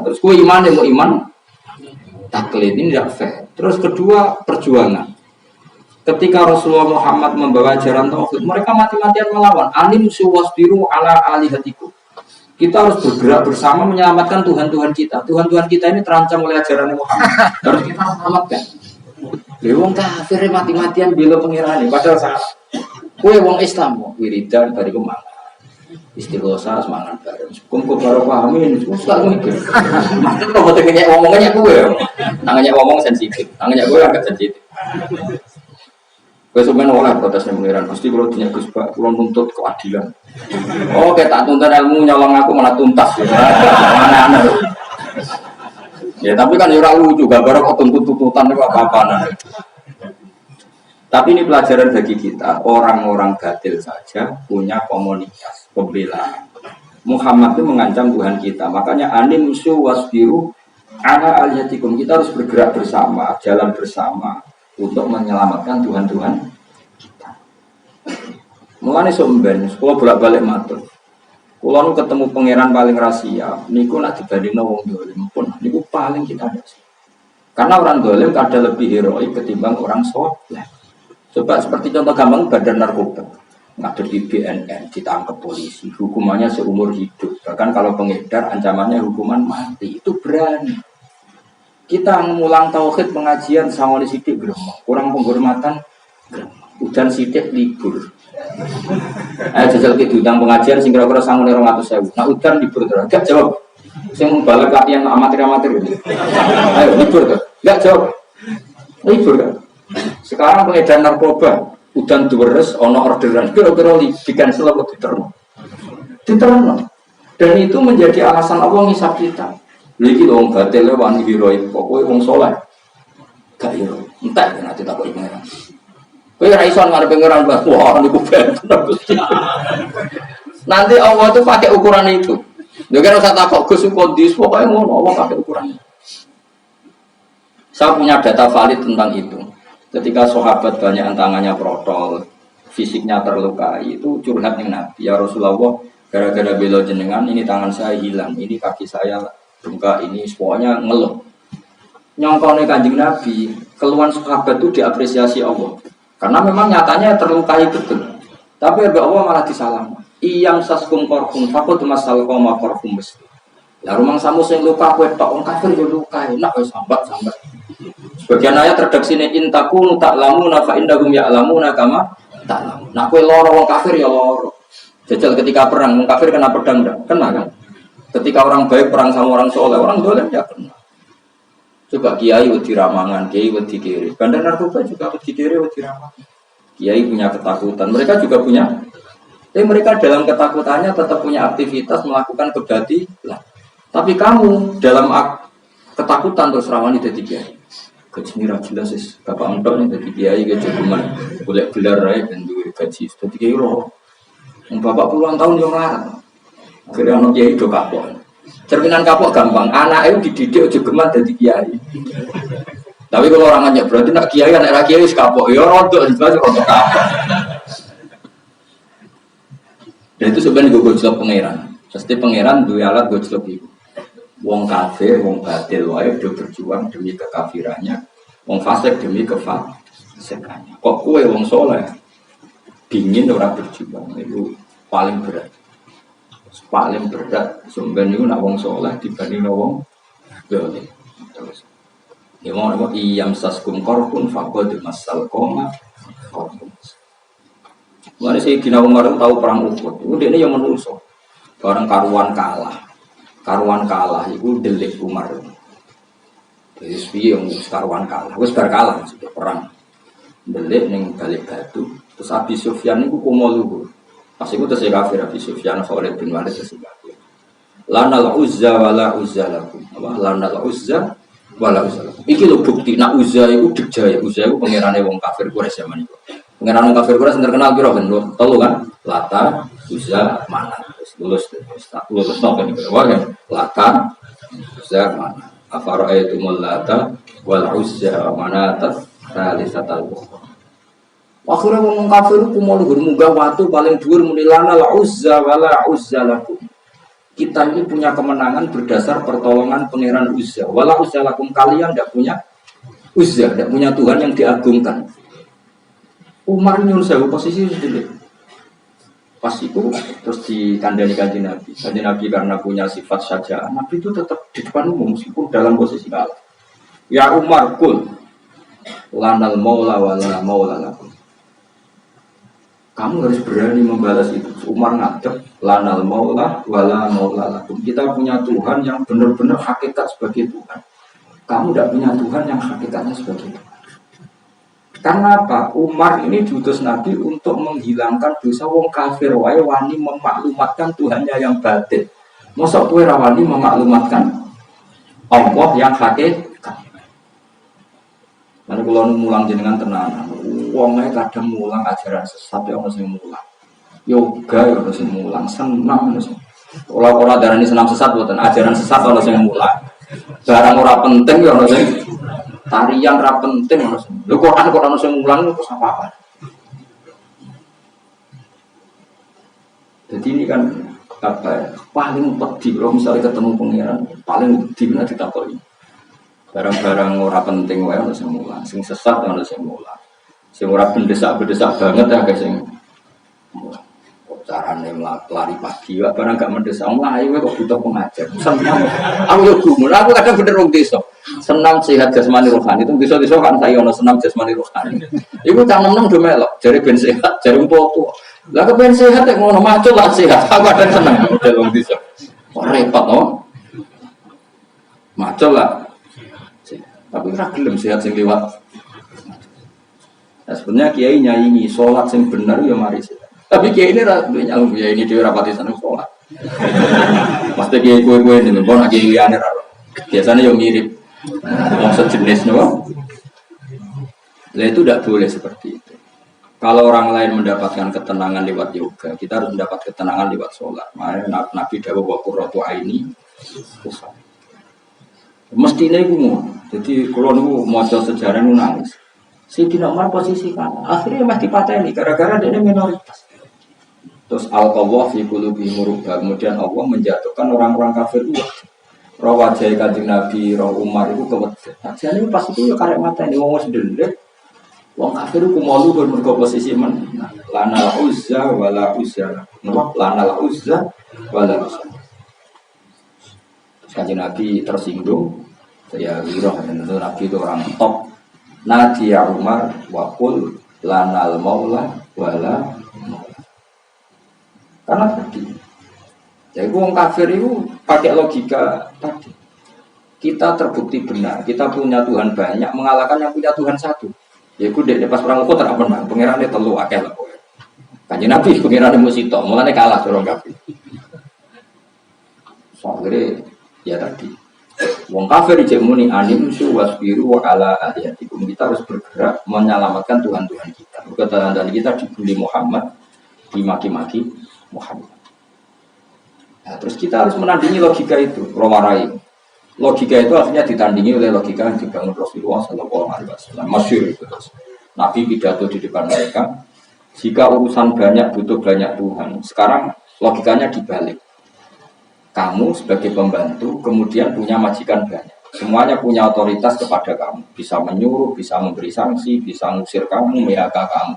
Terus gue iman ya mau iman taklid ini tidak fair. Terus kedua perjuangan. Ketika Rasulullah Muhammad membawa ajaran tauhid, mereka mati-matian melawan. Anim suwasbiru ala alihatiku. Kita harus bergerak bersama menyelamatkan Tuhan-Tuhan kita. Tuhan-Tuhan kita ini terancam oleh ajaran Muhammad. Harus kita selamatkan. Wong kafir mati-matian bela pengirane padahal salah. Kowe wong Islam kok wiridan bari kemana? Istighosa semangat bareng. Kumpul karo pahamin, wis gak mikir. Maksud kok boten nyek ngomongnya kowe. Nangnya ngomong sensitif. Nangnya kowe agak sensitif. Kowe sampeyan ora protesnya pengiran. Pasti kalau dinya Gus Pak, kula nuntut keadilan. Oh, tak tuntut ilmu nyolong aku malah tuntas ya. Mana-mana. Ya tapi kan ora lucu, gambar kok tuntut-tuntutan itu apa-apaan. Tapi ini pelajaran bagi kita, orang-orang batil saja punya komunitas pembelaan. Muhammad itu mengancam Tuhan kita, makanya anim su wasbiru ala aliyatikum. Kita harus bergerak bersama, jalan bersama untuk menyelamatkan Tuhan-Tuhan kita. Mulane somben, kalau bolak-balik matur. Kalau ketemu pangeran paling rahasia, niku nak dibandingno wong dolim pun, niku paling kita ada. Karena orang dolim kadang lebih heroik ketimbang orang soleh. Coba seperti contoh gampang badan narkoba, ngatur di BNN, ditangkap polisi, hukumannya seumur hidup. Bahkan kalau pengedar ancamannya hukuman mati, itu berani. Kita mengulang tauhid pengajian sama di sidik gremeng, kurang penghormatan, udan sidik libur. Jajal ke diundang pengajian sing kira-kira sangune 200.000. Nah udan libur terus. Gak jawab. Sing balik latihan amatir-amatir ini. Ayo libur tuh. Gak jawab. Libur kan. Sekarang pengedar narkoba udan deres ono orderan kira-kira dikan selalu diterno. Dan itu menjadi alasan Allah ngisap kita. Lagi dong batil wani heroik pokoknya wong soleh. Gak heroik. Entar nanti tak kok pengeran. Kowe ora iso ngarep pengeran Mas. Wah niku ben. Nanti Allah itu pakai ukuran itu. Yo kira usah takok Gus kondis pokoknya ngono Allah pakai ukuran. Saya punya data valid tentang itu. Ketika sahabat banyak tangannya protol, fisiknya terlukai, itu curhat dengan Nabi. Ya Rasulullah, gara-gara bela jenengan, ini tangan saya hilang, ini kaki saya bengkak, ini semuanya ngeluh. Nyongkone Kanjeng Nabi, keluhan sahabat itu diapresiasi Allah. Karena memang nyatanya terlukai betul. Tapi Allah malah disalam. Iyam saskum korhum, fakut masal koma korhum besi. Ya rumang samu sing luka kowe tok wong kafir yo luka, enak wis sambat-sambat. Sebagian ayat redaksi ini intakunu ta'lamuna fa indahum ya'lamuna kama ta'lamun. Nah kowe lara wong kafir ya lara. Jajal ketika perang wong kafir kena pedang ndak? Kena kan? Ketika orang baik perang sama orang soleh, orang dolim ya kena. Coba kiai wedi ramangan, kiai wedi kiri. Bandar narkoba juga wedi kiri, wedi ramangan. Kiai punya ketakutan, mereka juga punya. Tapi mereka dalam ketakutannya tetap punya aktivitas melakukan kebatilan. Tapi kamu dalam ketakutan terus rawani jadi kiai. Gaji ini jelas sih, bapak entok nih jadi kiai gaji cuma boleh gelar rai dan duit gaji. Jadi kiai loh, bapak puluhan tahun yang larang. Akhirnya anak kiai do kapok. Cerminan kapok gampang, anak itu dididik aja geman jadi kiai. Tapi kalau orang nanya berarti nak kiai anak kiai wis kapok, ya rodok jelas rodok kapok. Dan itu sebenarnya gue gojlok pangeran. Pasti pangeran dua alat gojlok itu. Wong kafir, wong batil wae do berjuang demi kekafirannya. Wong fasik demi kefasikannya. Kok kowe wong soleh dingin ora berjuang itu paling berat. Paling berat sumben niku nak wong soleh dibanding wong batil. Terus ya mau iyam saskum korpun faqad masal koma korpun. Mari saya Dina Umar tahu perang Uhud. Itu dia yang menungso. Barang karuan kalah itu delik Umar. Jadi sepiye yang karuan kalah, wis bar kalah maksudnya perang. Delik ning balik batu. Terus Abi Sufyan niku kumo luhur. Pas iku tesih kafir Abi Sufyan Khalid bin Walid tesih kafir. Lanal uzza wala uzza lakum. Lanal uzza wala uzza. Iki lho bukti nak uzza iku dijaya. Uzza iku pangerane wong kafir Quraisy zaman iku. Pangeran wong kafir Quraisy terkenal piro ben telu kan? Lata, Uzza, Manat. Lulus napa niku? Wae Lata, Uzza, Manat. Afara'aitumul Lata wal Uzza wa Manat tsalisatal ukhra. Akhirnya wong kafir ku mau munggah watu paling dhuwur muni lana la Uzza wala Uzza lakum. Kita ini punya kemenangan berdasar pertolongan pangeran Uzza. Wala Uzza lakum, kalian tidak punya Uzza, tidak punya Tuhan yang diagungkan. Umar nyuruh saya posisi sedikit. Pas itu terus dikandani kanjeng Nabi. Kanjeng Nabi karena punya sifat saja, Nabi itu tetap di depan umum meskipun dalam posisi kalah. Ya Umar kul lanal maula wala maula lakum. Kamu harus berani membalas itu. Umar ngadep lanal maula wala maula lakum. Kita punya Tuhan yang benar-benar hakikat sebagai Tuhan. Kamu tidak punya Tuhan yang hakikatnya sebagai Tuhan. Karena apa? Umar ini diutus Nabi untuk menghilangkan dosa wong kafir wae wani memaklumatkan Tuhannya yang batin. Mosok kowe ra wani memaklumatkan Allah yang hakikat. Lan kula mulang jenengan tenanan. Wong kadang mulang ajaran sesat ya ono sing mulang. Yoga ya ono sing mulang, senam ono sing. Ora darani senam sesat mboten, ajaran sesat ono sing mulang. Barang ora penting ya ono sing tarian ra penting ono sing. Lho Quran ono sing mulang itu apa? Jadi ini kan apa ya? Paling pedih kalau misalnya ketemu pangeran, paling pedih nanti ditakoki. Barang-barang ora penting wae ono sing mulang, sing sesat ono sing mulang. Sing ora bendesak-bendesak banget ya guys sing mulang. Carane lari pagi wae barang gak mendesak mlayu kok butuh pengajar. Senam. Aku yo gumun, aku kadang bener wong desa. Senam sehat jasmani rohani. Itu desa-desa kan saya ono senam jasmani rohani. Iku cah nem-nem do melok, jare ben sehat, jare umpo. Lah kok ben sehat nek ngono macul lah sehat. Aku kadang seneng model wong desa. Kok repot to. Macul lah. Tapi ora gelem sehat sing liwat. Nah, sebenarnya kiai nyanyi sholat yang benar ya mari sehat. Tapi kiai ini nyalum kiai ini dia rapati seneng sholat. Pasti kiai kue ini nih, bon kiai liane raro. Biasanya yang mirip, yang sejenis no. Nah itu tidak boleh seperti itu. Kalau orang lain mendapatkan ketenangan lewat yoga, kita harus mendapat ketenangan lewat sholat. Makanya Nabi dawuh wa qurratu aini. Mestinya itu mau. Jadi kalau nu mau sejarah nu nangis. Sayyidina Umar posisi kan, akhirnya mati pateni gara-gara dia minoritas. Terus al-qawwah fi qulubi murubah, kemudian Allah menjatuhkan orang-orang kafir itu. Roh wajah kanjeng Nabi, roh Umar itu kewedhe. Nah, jadi pas itu ya karek mateni wong wis ndelek. Wong kafir ku malu mergo posisi men. Lana uzza wala uzza. Lana uzza wala uzza. Kanjeng Nabi tersinggung. Saya kira Nabi itu orang top. Nadi ya Umar wakul lanal maula wala maula. Karena tadi, jadi orang kafir itu pakai logika tadi. Kita terbukti benar, kita punya Tuhan banyak mengalahkan yang punya Tuhan satu. Yaitu di pas perang Uhud tak pernah, pengirannya telu akeh lah. Kanjeng Nabi pengirannya musito, mulanya kalah orang kafir. Soalnya ya tadi. Wong kafir dijek muni anim su wasbiru wa ala alihatikum. Kita harus bergerak menyelamatkan Tuhan-Tuhan kita. Keterangan kita dibully Muhammad, dimaki-maki Muhammad. Nah, terus kita harus menandingi logika itu, romarai. Logika itu akhirnya ditandingi oleh logika yang dibangun Rasulullah SAW. Masyhur itu. Nabi pidato di depan mereka. Jika urusan banyak butuh banyak Tuhan. Sekarang logikanya dibalik. Kamu sebagai pembantu kemudian punya majikan banyak. Semuanya punya otoritas kepada kamu. Bisa menyuruh, bisa memberi sanksi, bisa ngusir kamu, PHK kamu.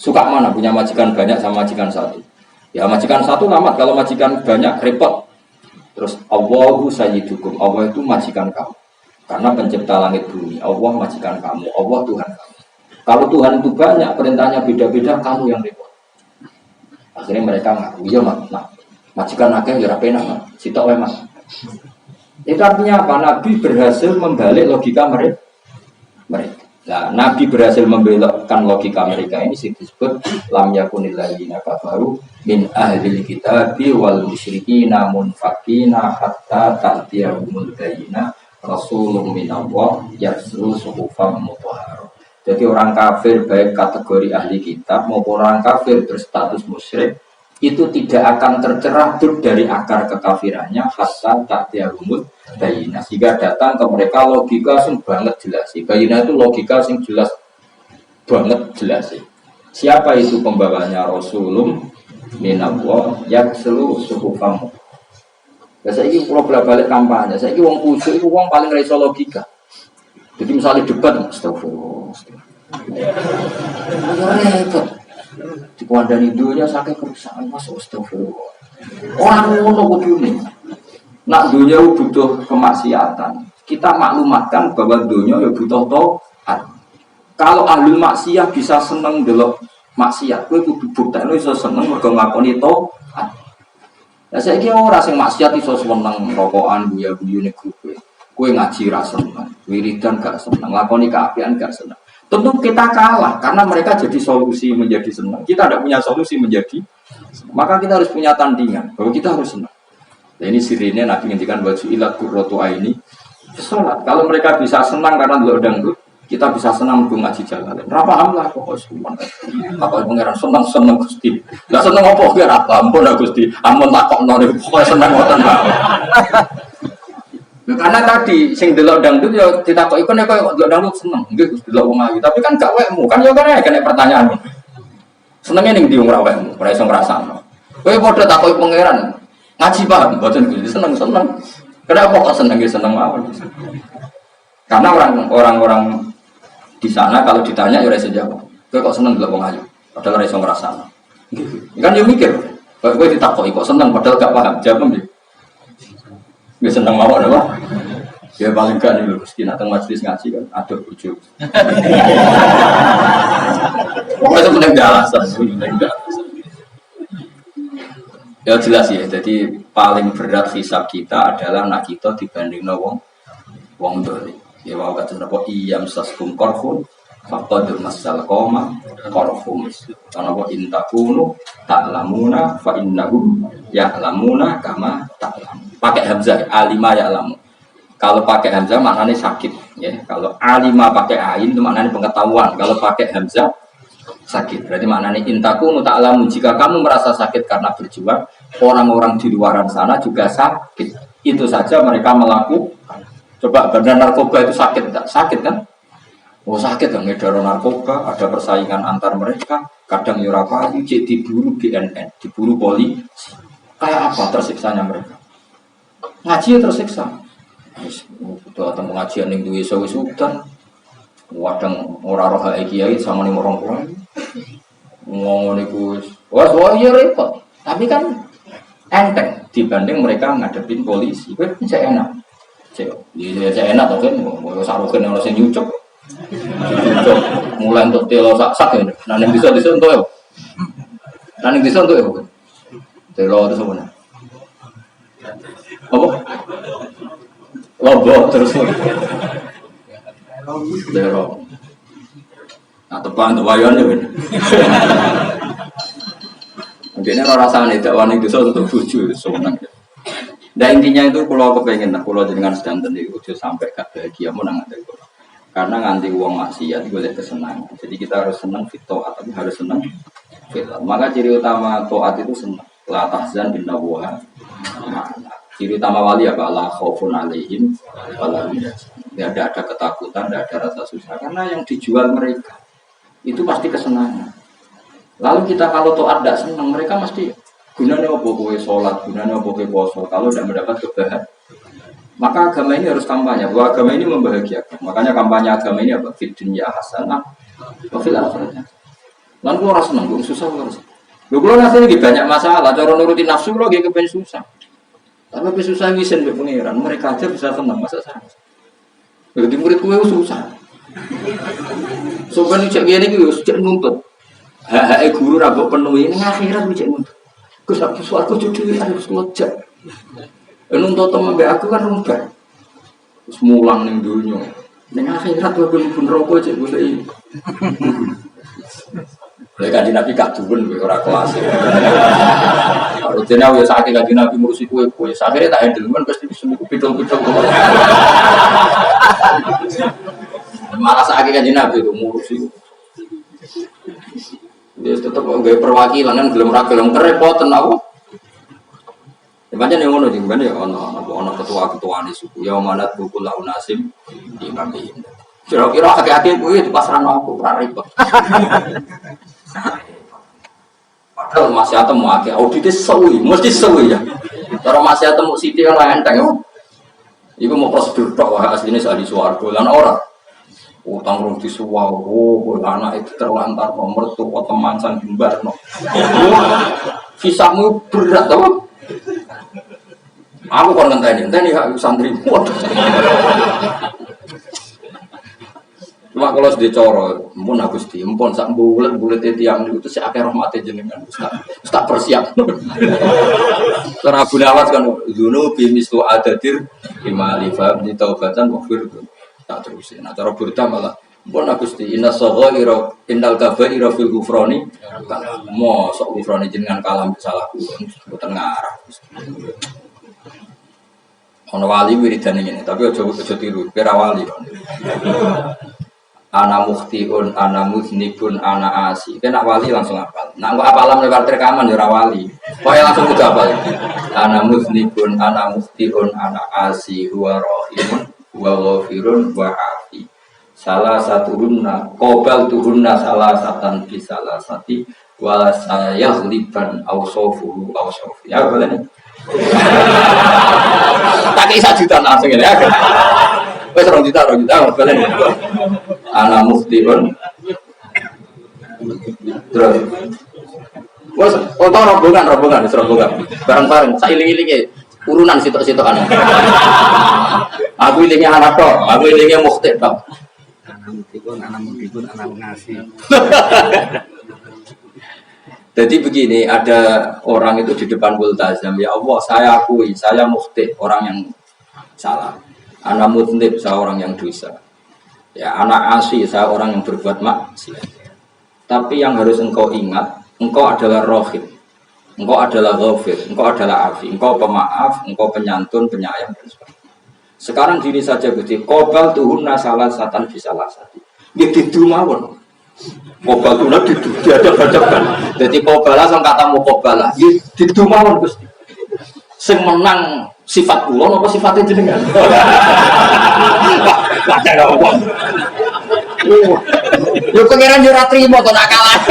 Suka mana punya majikan banyak sama majikan satu? Ya majikan satu lama, kalau majikan banyak repot. Terus Allahu sayyidukum, Allah itu majikan kamu. Karena pencipta langit bumi, Allah majikan kamu, Allah Tuhan kamu. Kalau Tuhan itu banyak, perintahnya beda-beda, kamu yang repot. Akhirnya mereka ngaku, iya nah, majikan akeh ya rapena, sitok wae Mas. Itu artinya apa? Nabi berhasil membalik logika mereka. Nah, Nabi berhasil membelokkan logika mereka ini disebut lam yakunil ladzina kafaru min ahlil kitabi wal musyrikina munfakina hatta ta'tiyahumul bayyinah rasulun minallah yarsulu suhufam mutahharah. Jadi orang kafir baik kategori ahli kitab maupun orang kafir berstatus musyrik itu tidak akan tercerabut dari akar kekafirannya hatta ta'tiyahumul bayyinah. Sehingga datang ke mereka logika yang banget jelas. Bayyinah itu logika yang jelas banget jelas. Siapa itu pembawanya? Rasulum minallah yarsulu suhufam. Ya saya ini kalau balik kampanye, saya ini wong kusuk itu wong paling reiso logika. Jadi misalnya debat, astagfirullah. Repot. Di kuandani dunia sakit kerusakan masuk astagfirullah. Orang ngono kudune. Nak dunia butuh kemaksiatan. Kita maklumatkan bahwa dunia ya butuh taat. Kalau ahli maksiat bisa seneng delok maksiat, kowe kudu buktene iso seneng mergo ngakoni taat. Lah saiki ora sing maksiat iso seneng rokokan guyu-guyu ning grup. Kowe ngaji ra seneng, wiridan gak seneng, lakoni keapian gak seneng. Tentu kita kalah karena mereka jadi solusi menjadi senang. Kita tidak punya solusi menjadi senang. Maka kita harus punya tandingan bahwa kita harus senang. Nah, ini sirine Nabi ngendikan baju ilat qurratu aini salat. Kalau mereka bisa senang karena delok dangdut, kita bisa senang mung ngaji jalalan. Ora paham lah kok suwan. Apa pangeran senang Gusti. Lah seneng apa kira apa ampun Gusti. Ampun takokno pokoke seneng ngoten mawon. Karena tadi sing delok dangdut ya ditakoki kon kok delok dangdut seneng. Nggih Gus delok wong ayu, tapi kan gak wekmu. Kan ya kene pertanyaan. Senenge ning ndi wong ora wekmu, ora iso ngrasakno. Kowe padha takoki pangeran. Ngaji paham mboten Gus seneng. Kenapa kok seneng mawon? Karena orang-orang di sana kalau ditanya ya ora iso jawab. Kowe kok seneng delok wong ayu, padahal ora iso ngrasakno. Kan yo mikir. Kowe ditakoki kok seneng padahal gak paham, jawab piye? Gak seneng mawon apa? Ya paling gak nih lho, mesti datang majelis ngaji kan, aduh ujuk. Pokoknya itu penting alasan. Ya jelas ya, jadi paling berat hisab kita adalah nak kita dibanding wong dolim. Ya mau kata apa? Iyam saskum korfun, faqadur masal koma korfum. Karena apa intakunu ta'lamuna fa innahum ya'lamuna kama ta'lamun. Pakai hamzah alima ya'lamu. Kalau pakai hamzah maknanya sakit ya. Kalau alima pakai ain itu maknanya pengetahuan. Kalau pakai hamzah sakit. Berarti maknanya intakunu ta'lamun. Jika kamu merasa sakit karena berjuang, orang-orang di luaran sana juga sakit. Itu saja mereka melakukan. Coba bandar narkoba itu sakit enggak? Sakit kan? Oh sakit kan, ngedaro narkoba, ada persaingan antar mereka, kadang yurapayu, diburu BNN, diburu polisi. Kayak apa tersiksanya mereka? Ngaji tersiksa. Udah atau pengajian yang duwe wis udan. Wadang ora roh kiai sama ning orang tua. Ngomong niku wah ya repot. Tapi kan enteng dibanding mereka ngadepin polisi. Kowe bisa enak. Saya enak tuh kan, mau sarukin orang yang nyucuk, mulai untuk telo sak ini, nanti bisa untuk ya, nanti bisa untuk ya, telo itu semuanya, apa? Lombok terus, telo, nah tepan tuh wayangnya kan, mungkin orang rasanya tidak wani itu untuk buju semuanya. Dan intinya itu kalau kepengen, kalau dengan sedang tadi udah sampai gak bahagia mau nanti itu, karena nganti uang maksiat boleh kesenangan. Jadi kita harus senang fitoat, tapi harus senang fitoat. Maka ciri utama toat itu senang. La tahzan bin nabuha. Ciri utama wali apa? La khaufun alaihim. Tidak ada ketakutan, tidak ada rasa susah. Karena yang dijual mereka itu pasti kesenangan. Lalu kita kalau toat tidak senang, mereka mesti gunanya apa kowe sholat, gunanya apa kowe puasa. Kalau tidak mendapat kebahagiaan, maka agama ini harus kampanye. Bahwa agama ini membahagiakan. Makanya kampanye agama ini apa? Fid dunya hasanah, wa fil akhirati. Lan kula ora seneng, susah kula. Lho kula nate iki banyak masalah, cara nuruti nafsu kula nggih kepen susah. Tapi susah ngisen mbek pangeran, mereka aja bisa senang masa saya. Jadi murid kowe susah. Sopan cek ngene iki wis cek nuntut. Hak guru ra mbok penuhi ning akhirat cek nuntut. Gus aku suatu judul harus ngejak. Nuntut temen mbek aku kan rumpah. Terus mulang ning dunya. Ning akhirat kowe pun rokok cek golek. Mereka di Nabi gak turun, orang kelas. Rutinnya ya saat kaji Nabi ngurusi kue, akhirnya tak handle, kan pasti bisa pidol-pidol. Malah saat kaji Nabi itu ngurusi. Dia tetap nggak perwakilan kan gelem kerepotan aku. Macam yang ngono juga ya ono ketua-ketua di suku. Ya manat buku lau nasim imam ini. Kira-kira hati-hati itu pasaran aku ribet. Padahal masih atemu akeh auditnya sewi, mesti sewi ya. Kalau masih atemu siti kan lain enteng. Iku mau prosedur tok wae asline ahli swarga lan ora. Utang rung disuwah, anak itu terlantar mertua teman sang jembarno. Visamu berat apa? Aku kon ngenteni hak santri. Cuma kalau sedih coro, mpun Gusti, mpun sak bulet tiang itu si akeh rahmate jenengan, tak bersiap. Karena Abu Nawas kan, dulu bimislu adadir imalifah di taubatan wakfir tak terusin. Nah cara berita malah, mpun Gusti, inna sogoiro indal kabairo fil gufroni, mau sok gufroni jenengan kalam salah bukan ngarah. Ono wali wiridan ini, tapi ojo tiru, kira wali. Ana mukhtiun, ana muznibun, ana asi. Kena wali langsung hafal. Nah, kok apalam lewat rekaman ya wali. Pokoknya langsung udah hafal. Ana muznibun, ana mukhtiun, ana asi, huwa rahimun, huwa ghafirun, wa afi. Salah satu hunna, qobal tuhunna salah satan bi salah sati wala sayahliban awsofuhu awsofi. Ya boleh nih. Tak kisah juta langsung ya. Wes 2 juta boleh nih. Ana muftihun terus wes tau rombongan bareng-bareng sailing-ilinge urunan sitok-sitokan aku ilinge anak tok aku ilinge muftih tok ana muftihun ana ngasih. Jadi begini, ada orang itu di depan multazam, ya Allah saya akui saya muftih orang yang salah, ana mudznib saya orang yang dosa. Ya, anak asih saya orang yang berbuat maksiat. Tapi yang harus engkau ingat, engkau adalah Rohim, engkau adalah Ghafir, engkau adalah Afi, engkau pemaaf, engkau penyantun, penyayang dan sebagainya. Sekarang gini saja Gusti, qobal tuhunna salah satan bisalah sati. Nggih didu mawon. Qobal tuhunna didu diadab-adabkan. Dadi qobala sang kata muqabalah, nggih didu mawon Gusti. Sing menang sifat kula napa sifate jenengan? Wadah apa? Yo pengiran yo ora trimo to nak kalah.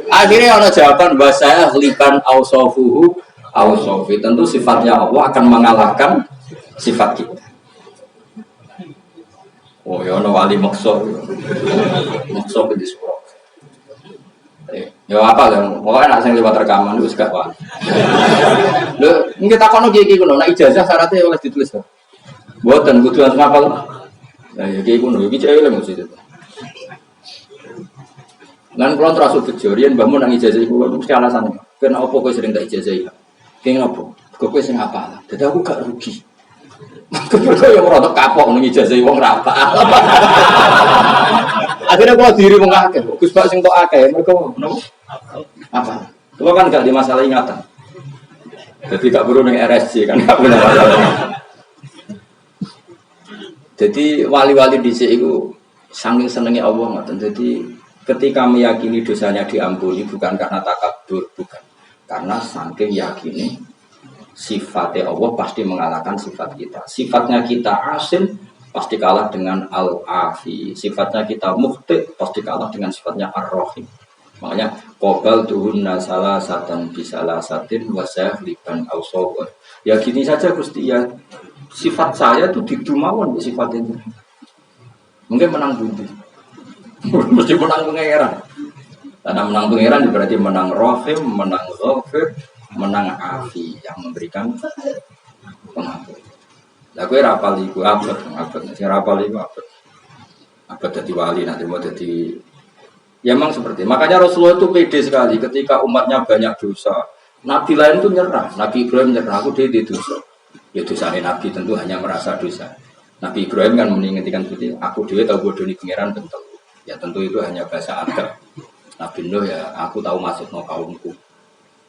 Akhirnya ana jawaban bahasa liban ausofuhu ausofi. Tentu sifatnya Allah akan mengalahkan sifat kita. Oh ya ana wali maksud. Maksud di surah. Ya apa kan? Pokoknya nak sing liwat rekaman itu gak apa. Lho, nggih takono iki ngono, nek ijazah syaratnya oleh ditulis to. Mboten kudu langsung hafal. Lah ya iki ngono, iki cewek lho mesti itu. Lan kula terus bejo, riyen mbahmu nang ijazah iku mesti alasan. Kena opo kowe sering tak ijazah ya? Kene opo? Kowe sing hafal. Dadi aku gak rugi. Kok yo ora kapok nang ijazah wong ra hafal. Akhirnya kalau diri mengakeh, Gus Pak sing tok akeh, mereka apa? Kalau kan gak di masalah ingatan, jadi gak perlu dengan RSC kan gak punya masalah. Jadi wali-wali di sini itu saking senengnya Allah ngoten. Jadi ketika meyakini dosanya diampuni bukan karena takabur, bukan karena saking yakini sifatnya Allah pasti mengalahkan sifat kita. Sifatnya kita asim pasti kalah dengan al-afi. Sifatnya kita mukhti pasti kalah dengan sifatnya ar-rahim. Makanya qobal tuhunna salah satan bisalah satin wasahliban awsawar. Ya gini saja Gusti ya. Sifat saya itu didumawon sifat itu. Mungkin menang budi. Mesti menang pangeran. Karena menang pangeran berarti menang rahim, menang ghafir, menang afi yang memberikan pengampun. Lah kowe rapal iku abot, sing rapal iku abot. Abot dadi wali nanti mau dadi ya memang seperti. Makanya Rasulullah itu pede sekali ketika umatnya banyak dosa. Nabi lain itu nyerah, Nabi Ibrahim nyerah, aku dia dosa. Ya dosanya Nabi tentu hanya merasa dosa. Nabi Ibrahim kan mengingatkan seperti aku dhewe tau bodoni pangeran bentuk. Ya tentu itu hanya bahasa adab. Nabi Nuh ya aku tahu maksudno kaumku.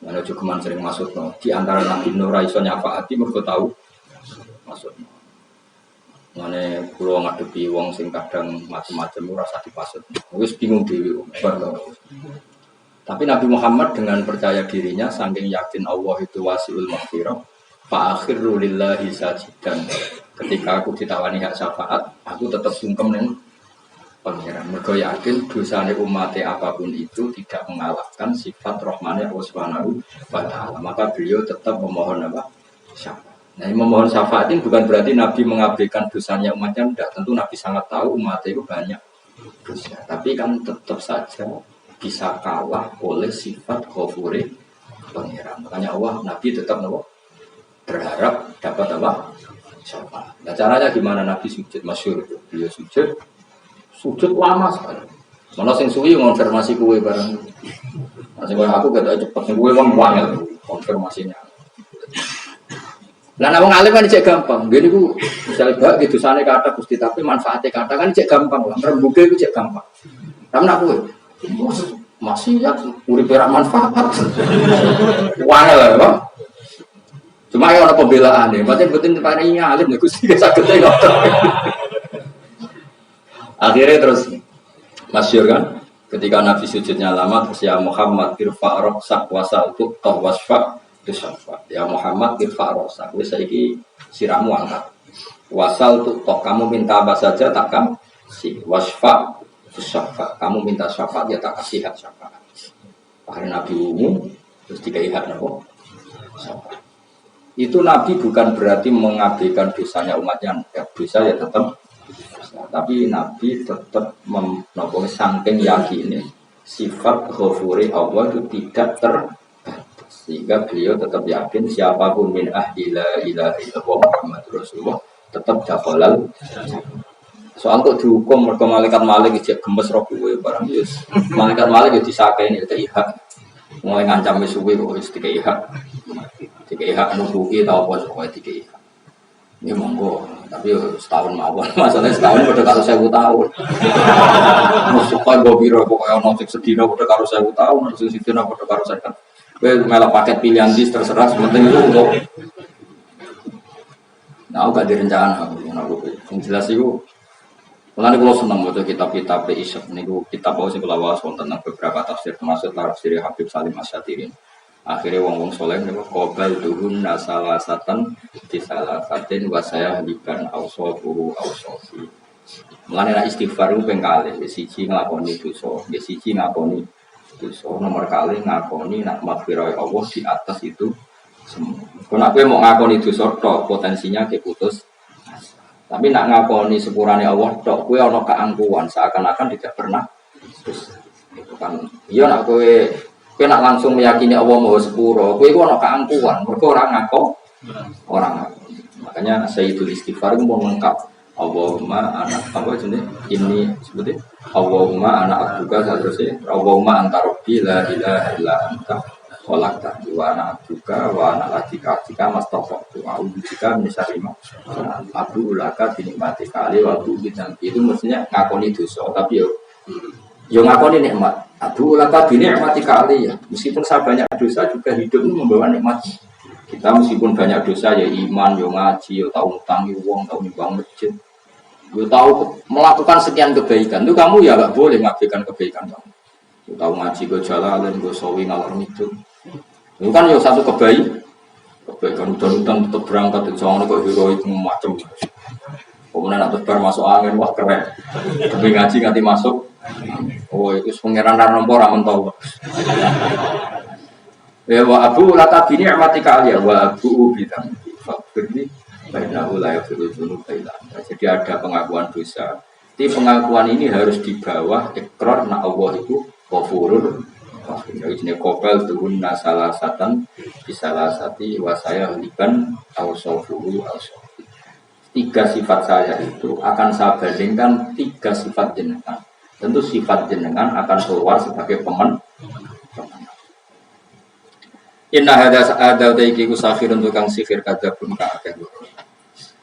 Mana juga sering maksudno. Di antara Nabi Nuh raiso nyafaati mergo tahu maksudno. Mana pulau ngadepi wong sing kadang macam-macam rasa dipasut. Wis bingung dhewe. Tapi Nabi Muhammad dengan percaya dirinya saking yakin Allah itu wasiul maghfirah, fa akhiru lillahi sajidan. Ketika aku ditawani hak syafaat, aku tetap sungkem ning pangeran. Mergo yakin dosane umat apapun itu tidak mengalahkan sifat rahmane Allah Subhanahu wa taala. Maka beliau tetap memohon apa? Syafaat. Nah, memohon syafaat ini bukan berarti Nabi mengabaikan dosanya umatnya, tidak. Tentu Nabi sangat tahu umatnya itu banyak dosa. Tapi kan tetap saja bisa kalah oleh sifat ghafure pangeran. Makanya Allah Nabi tetap berharap dapat apa? Syafaat. Nah, caranya gimana Nabi sujud masyhur itu? Beliau sujud lama sekali. Mana sing suwi konfirmasi kue barang. Masih aku gak cepet sing kue wong banget konfirmasinya. Lah wong alim kan cek gampang. Ngene iku misale bak gitu sane kata Gusti tapi manfaatnya kata kan cek gampang lah. Rembuke iku cek gampang. Tapi nak kowe masih ya urip ora manfaat. Wangel lah, Pak. Cuma ya ana pembelaane, pancen boten paringi alim ya Gusti saged ngoten. Akhirnya terus masyhur kan ketika Nabi sujudnya lama terus ya Muhammad irfa' ra'sak wasal tuqtah wasfa' bisyafa. Ya Muhammad irfa' ra'sak wis saiki sirahmu angkat. Wasal tuqtah kamu minta apa saja tak kasih. Wasfa' bisyafa kamu minta syafaat ya tak kasih hak syafaat. Akhirnya Nabi umum terus dikai hak napa? Syafaat. Itu Nabi bukan berarti mengabaikan dosanya umatnya, ya, dosa ya tetap. Tapi Nabi tetap saking yakin sifat ghafuri Allah itu tidak terbatas sehingga beliau tetap yakin siapapun min ahli la ilaha illallah Muhammad Rasulullah tetap jafalal. Soal kok dihukum mereka malaikat malik ijek gemes roh kowe barang yes. Malaikat malik ya disakeni hak. Mulai ngancam wis suwe kok wis dikai hak. Dikai hak nubuki ta apa pokoke dikai hak. Ya monggo, tapi setahun mawon. Masalahnya setahun padha karo 1000 tahun. Supaya go biro pokoke ono sing sedina padha karo 1000 tahun, sing sedina padha karo 50. Kowe melok paket pilihan dis terserah, penting itu untuk nah, gak direncana aku. Yang jelas itu mulane kula seneng maca kitab-kitab isek niku kitab sing kula waos wonten tentang beberapa tafsir termasuk tafsir Habib Salim Asy-Syatirin. Akhirnya wong soleh niku qobal tuhun nasalasatan disalasatin wa saya hadikan ausofu ausofi. Mulane nek istighfar ku ping kalih, siji nglakoni dosa, siji ngakoni dosa, nomor kali ngakoni nak maghfirah Allah di atas itu semua. Kalau aku mau ngakoni dosa tok potensinya keputus. Tapi nak ngakoni sepurane Allah tok kowe ana keangkuhan seakan-akan tidak pernah dosa. Itu kan iya nak kowe nak langsung meyakini Allah Maha Sepuro, kowe iku ana keangkuhan, mergo ora ngakon. Makanya Sayyidul Istighfar itu mau lengkap. Allahumma anak apa jenis ini seperti Allahumma anak abduka seterusnya Allahumma anta rabbi la ilaha illa anta khalaqtani wa ana abduka wa ana atika mastaqtu a'udzubika min syarri ma abu ulaka bi nikmati kali wa bu itu mestinya ngakoni dosa tapi yo ngakoni nikmat abu ulaka bi nikmati kali ya meskipun saya banyak dosa juga hidup itu membawa nikmat. Kita meskipun banyak dosa ya iman, ya ngaji, ya tahu ngutangi uang, tahu nyumbang masjid, ya tahu melakukan sekian kebaikan. Itu kamu ya nggak boleh ngabaikan kebaikan kamu. Ya tahu ngaji ke jalan, ke sawi ngalor itu. Itu kan ya satu kebaikan udan-udan tetap berangkat jangan kok heroik macam. Kemudian atau bar masuk angin wah keren. Demi ngaji nganti masuk. Oh itu pengiran nomor ramen tahu. Ya wa abu laka bini amati kaliya wa abu bidang fakirni bainahu la yafiru dzunub baila. Jadi ada pengakuan dosa. Tapi pengakuan ini harus di bawah ikrar na Allah itu ghafurur rahim. Ini qobal tuhun nasalasatan bisalasati wa saya liban ausofuru ausofi. 3 sifat saya itu akan saya bandingkan 3 sifat jenengan. Tentu sifat jenengan akan keluar sebagai pemen. Inna hadza taiki ku safirun tukang sihir kadzabun ka akeh.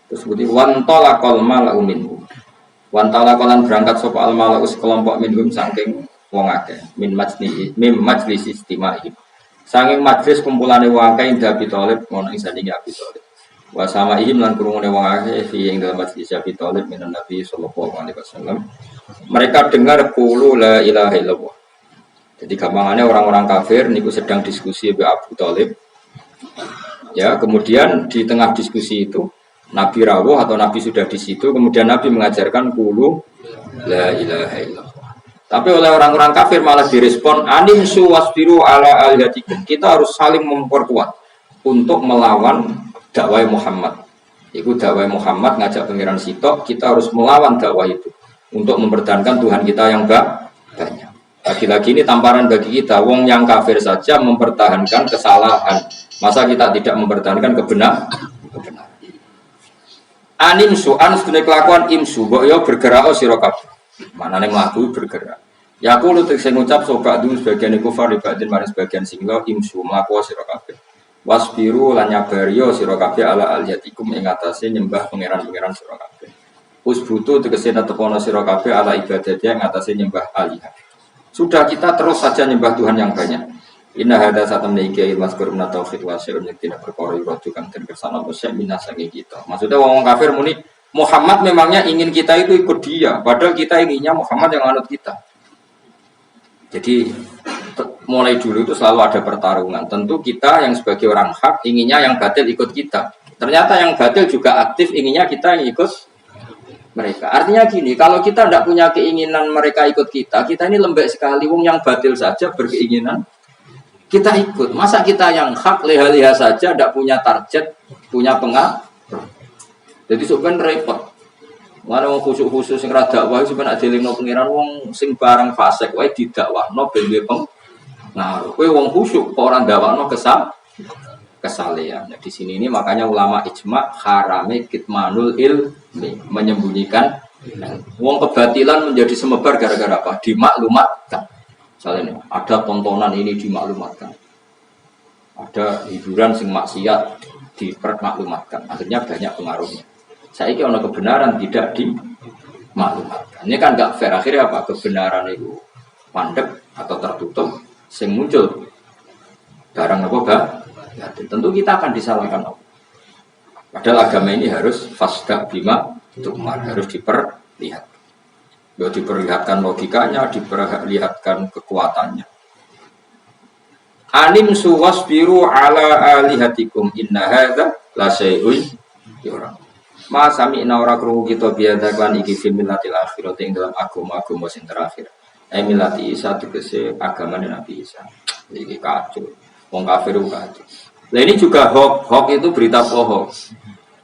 Terus sebuti wan talaqal malau minhu. Wantala kolan berangkat sapa al malaku sekelompok minhum saking wong akeh min majlis istimai. Saking majlis kumpulane wong akeh ing Abi Thalib ngono ing sandinge Abi Thalib. Wa sama ihim lan krungune wong akeh fi ing dalam majlis Abi Thalib minan Nabi sallallahu alaihi wasallam. Mereka dengar qulu la ilaha illallah. Jadi gampangannya orang-orang kafir niku sedang diskusi be Abu Thalib. Ya, kemudian di tengah diskusi itu Nabi rawuh atau Nabi sudah di situ, kemudian Nabi mengajarkan qulu la ilaha illallah. Tapi oleh orang-orang kafir malah direspon animsu wasbiru ala alihatikum. Kita harus saling memperkuat untuk melawan dakwah Muhammad. Itu dakwah Muhammad ngajak pangeran Sitok, kita harus melawan dakwah itu untuk mempertahankan Tuhan kita yang banyak. Lagi-lagi ini tamparan bagi kita, wong yang kafir saja mempertahankan kesalahan. Masa kita tidak mempertahankan kebenaran? Animsu anus kelakuan imsu, mbok yo bergerak sira kabeh. Manane mlaku bergerak. Ya aku lu sing ngucap sobak dulu sebagian kufar dibanding maring sebagian singlo imsu mlaku sira kabeh. Wasbiru lan nyabari sira kabeh ala alyatikum ing atase nyembah pangeran-pangeran sira kabeh. Usbutu tegese tepono sira kabeh ala ibadati ing atase nyembah alihah. Sudah kita terus saja nyembah Tuhan yang banyak. Inna hadza satamna iki ilmaskur min tauhid wa syai'un tidak perkara yurojukan dan kersana bosek minasange kita. Maksudnya wong kafir muni Muhammad memangnya ingin kita itu ikut dia, padahal kita inginnya Muhammad yang anut kita. Jadi mulai dulu itu selalu ada pertarungan. Tentu kita yang sebagai orang hak inginnya yang batil ikut kita. Ternyata yang batil juga aktif inginnya kita yang ikut mereka. Artinya gini, kalau kita tidak punya keinginan mereka ikut kita, kita ini lembek sekali. Wong yang batil saja berkeinginan kita ikut. Masa kita yang hak leha-leha saja tidak punya target, punya pengaruh. Jadi sebenarnya repot. Mana wong khusus-khusus sing ra dakwah sebenarnya dilingno pengiran wong sing barang fasik wae didakwahno ben duwe pengaruh. Kowe wong khusyuk kok ora dakwahno kesalehan. Nah, di sini ini makanya ulama ijma harame kitmanul ilmi, menyembunyikan wong kebatilan menjadi semebar gara-gara apa? Dimaklumatkan. Misalnya ada tontonan ini dimaklumatkan. Ada hiburan sing maksiat dipermaklumatkan. Akhirnya banyak pengaruhnya. Saya kira kebenaran tidak dimaklumatkan. Ini kan nggak fair. Akhirnya apa? Kebenaran itu mandek atau tertutup, sing muncul barang apa? Ya, tentu kita akan disalahkan. Padahal agama ini harus fasda bima tukmar, harus diperlihatkan. Ya, diperlihatkan logikanya, diperlihatkan kekuatannya. Anim suwasbiru ala alihatikum inna hadza la syai'un yura. Ma sami'na ora krungu kita biada kan iki fil millatil akhirat ing dalam agama-agama sing terakhir. Milati Isa tegese agama Nabi Isa. Iki kacau. Wong kafir kacau. Nah ini juga hoax itu berita bohong.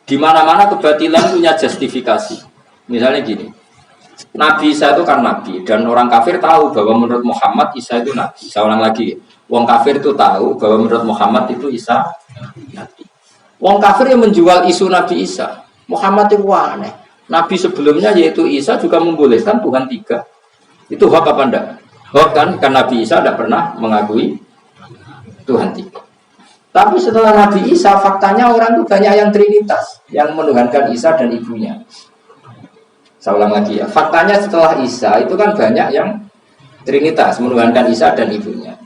Di mana-mana kebatilan punya justifikasi. Misalnya gini. Nabi Isa itu kan Nabi dan orang kafir tahu bahwa menurut Muhammad Isa itu Nabi. Saya ulang lagi, wong kafir itu tahu bahwa menurut Muhammad itu Isa Nabi. Wong kafir yang menjual isu Nabi Isa, Muhammad itu aneh. Nabi sebelumnya yaitu Isa juga membolehkan Tuhan 3. Itu hoax apa enggak? Hoax kan Nabi Isa tidak pernah mengakui Tuhan 3. Tapi setelah Nabi Isa faktanya orang itu banyak yang trinitas, yang menuhankan Isa dan ibunya. Saya ulang lagi ya, faktanya setelah Isa itu kan banyak yang trinitas, menuhankan Isa dan ibunya.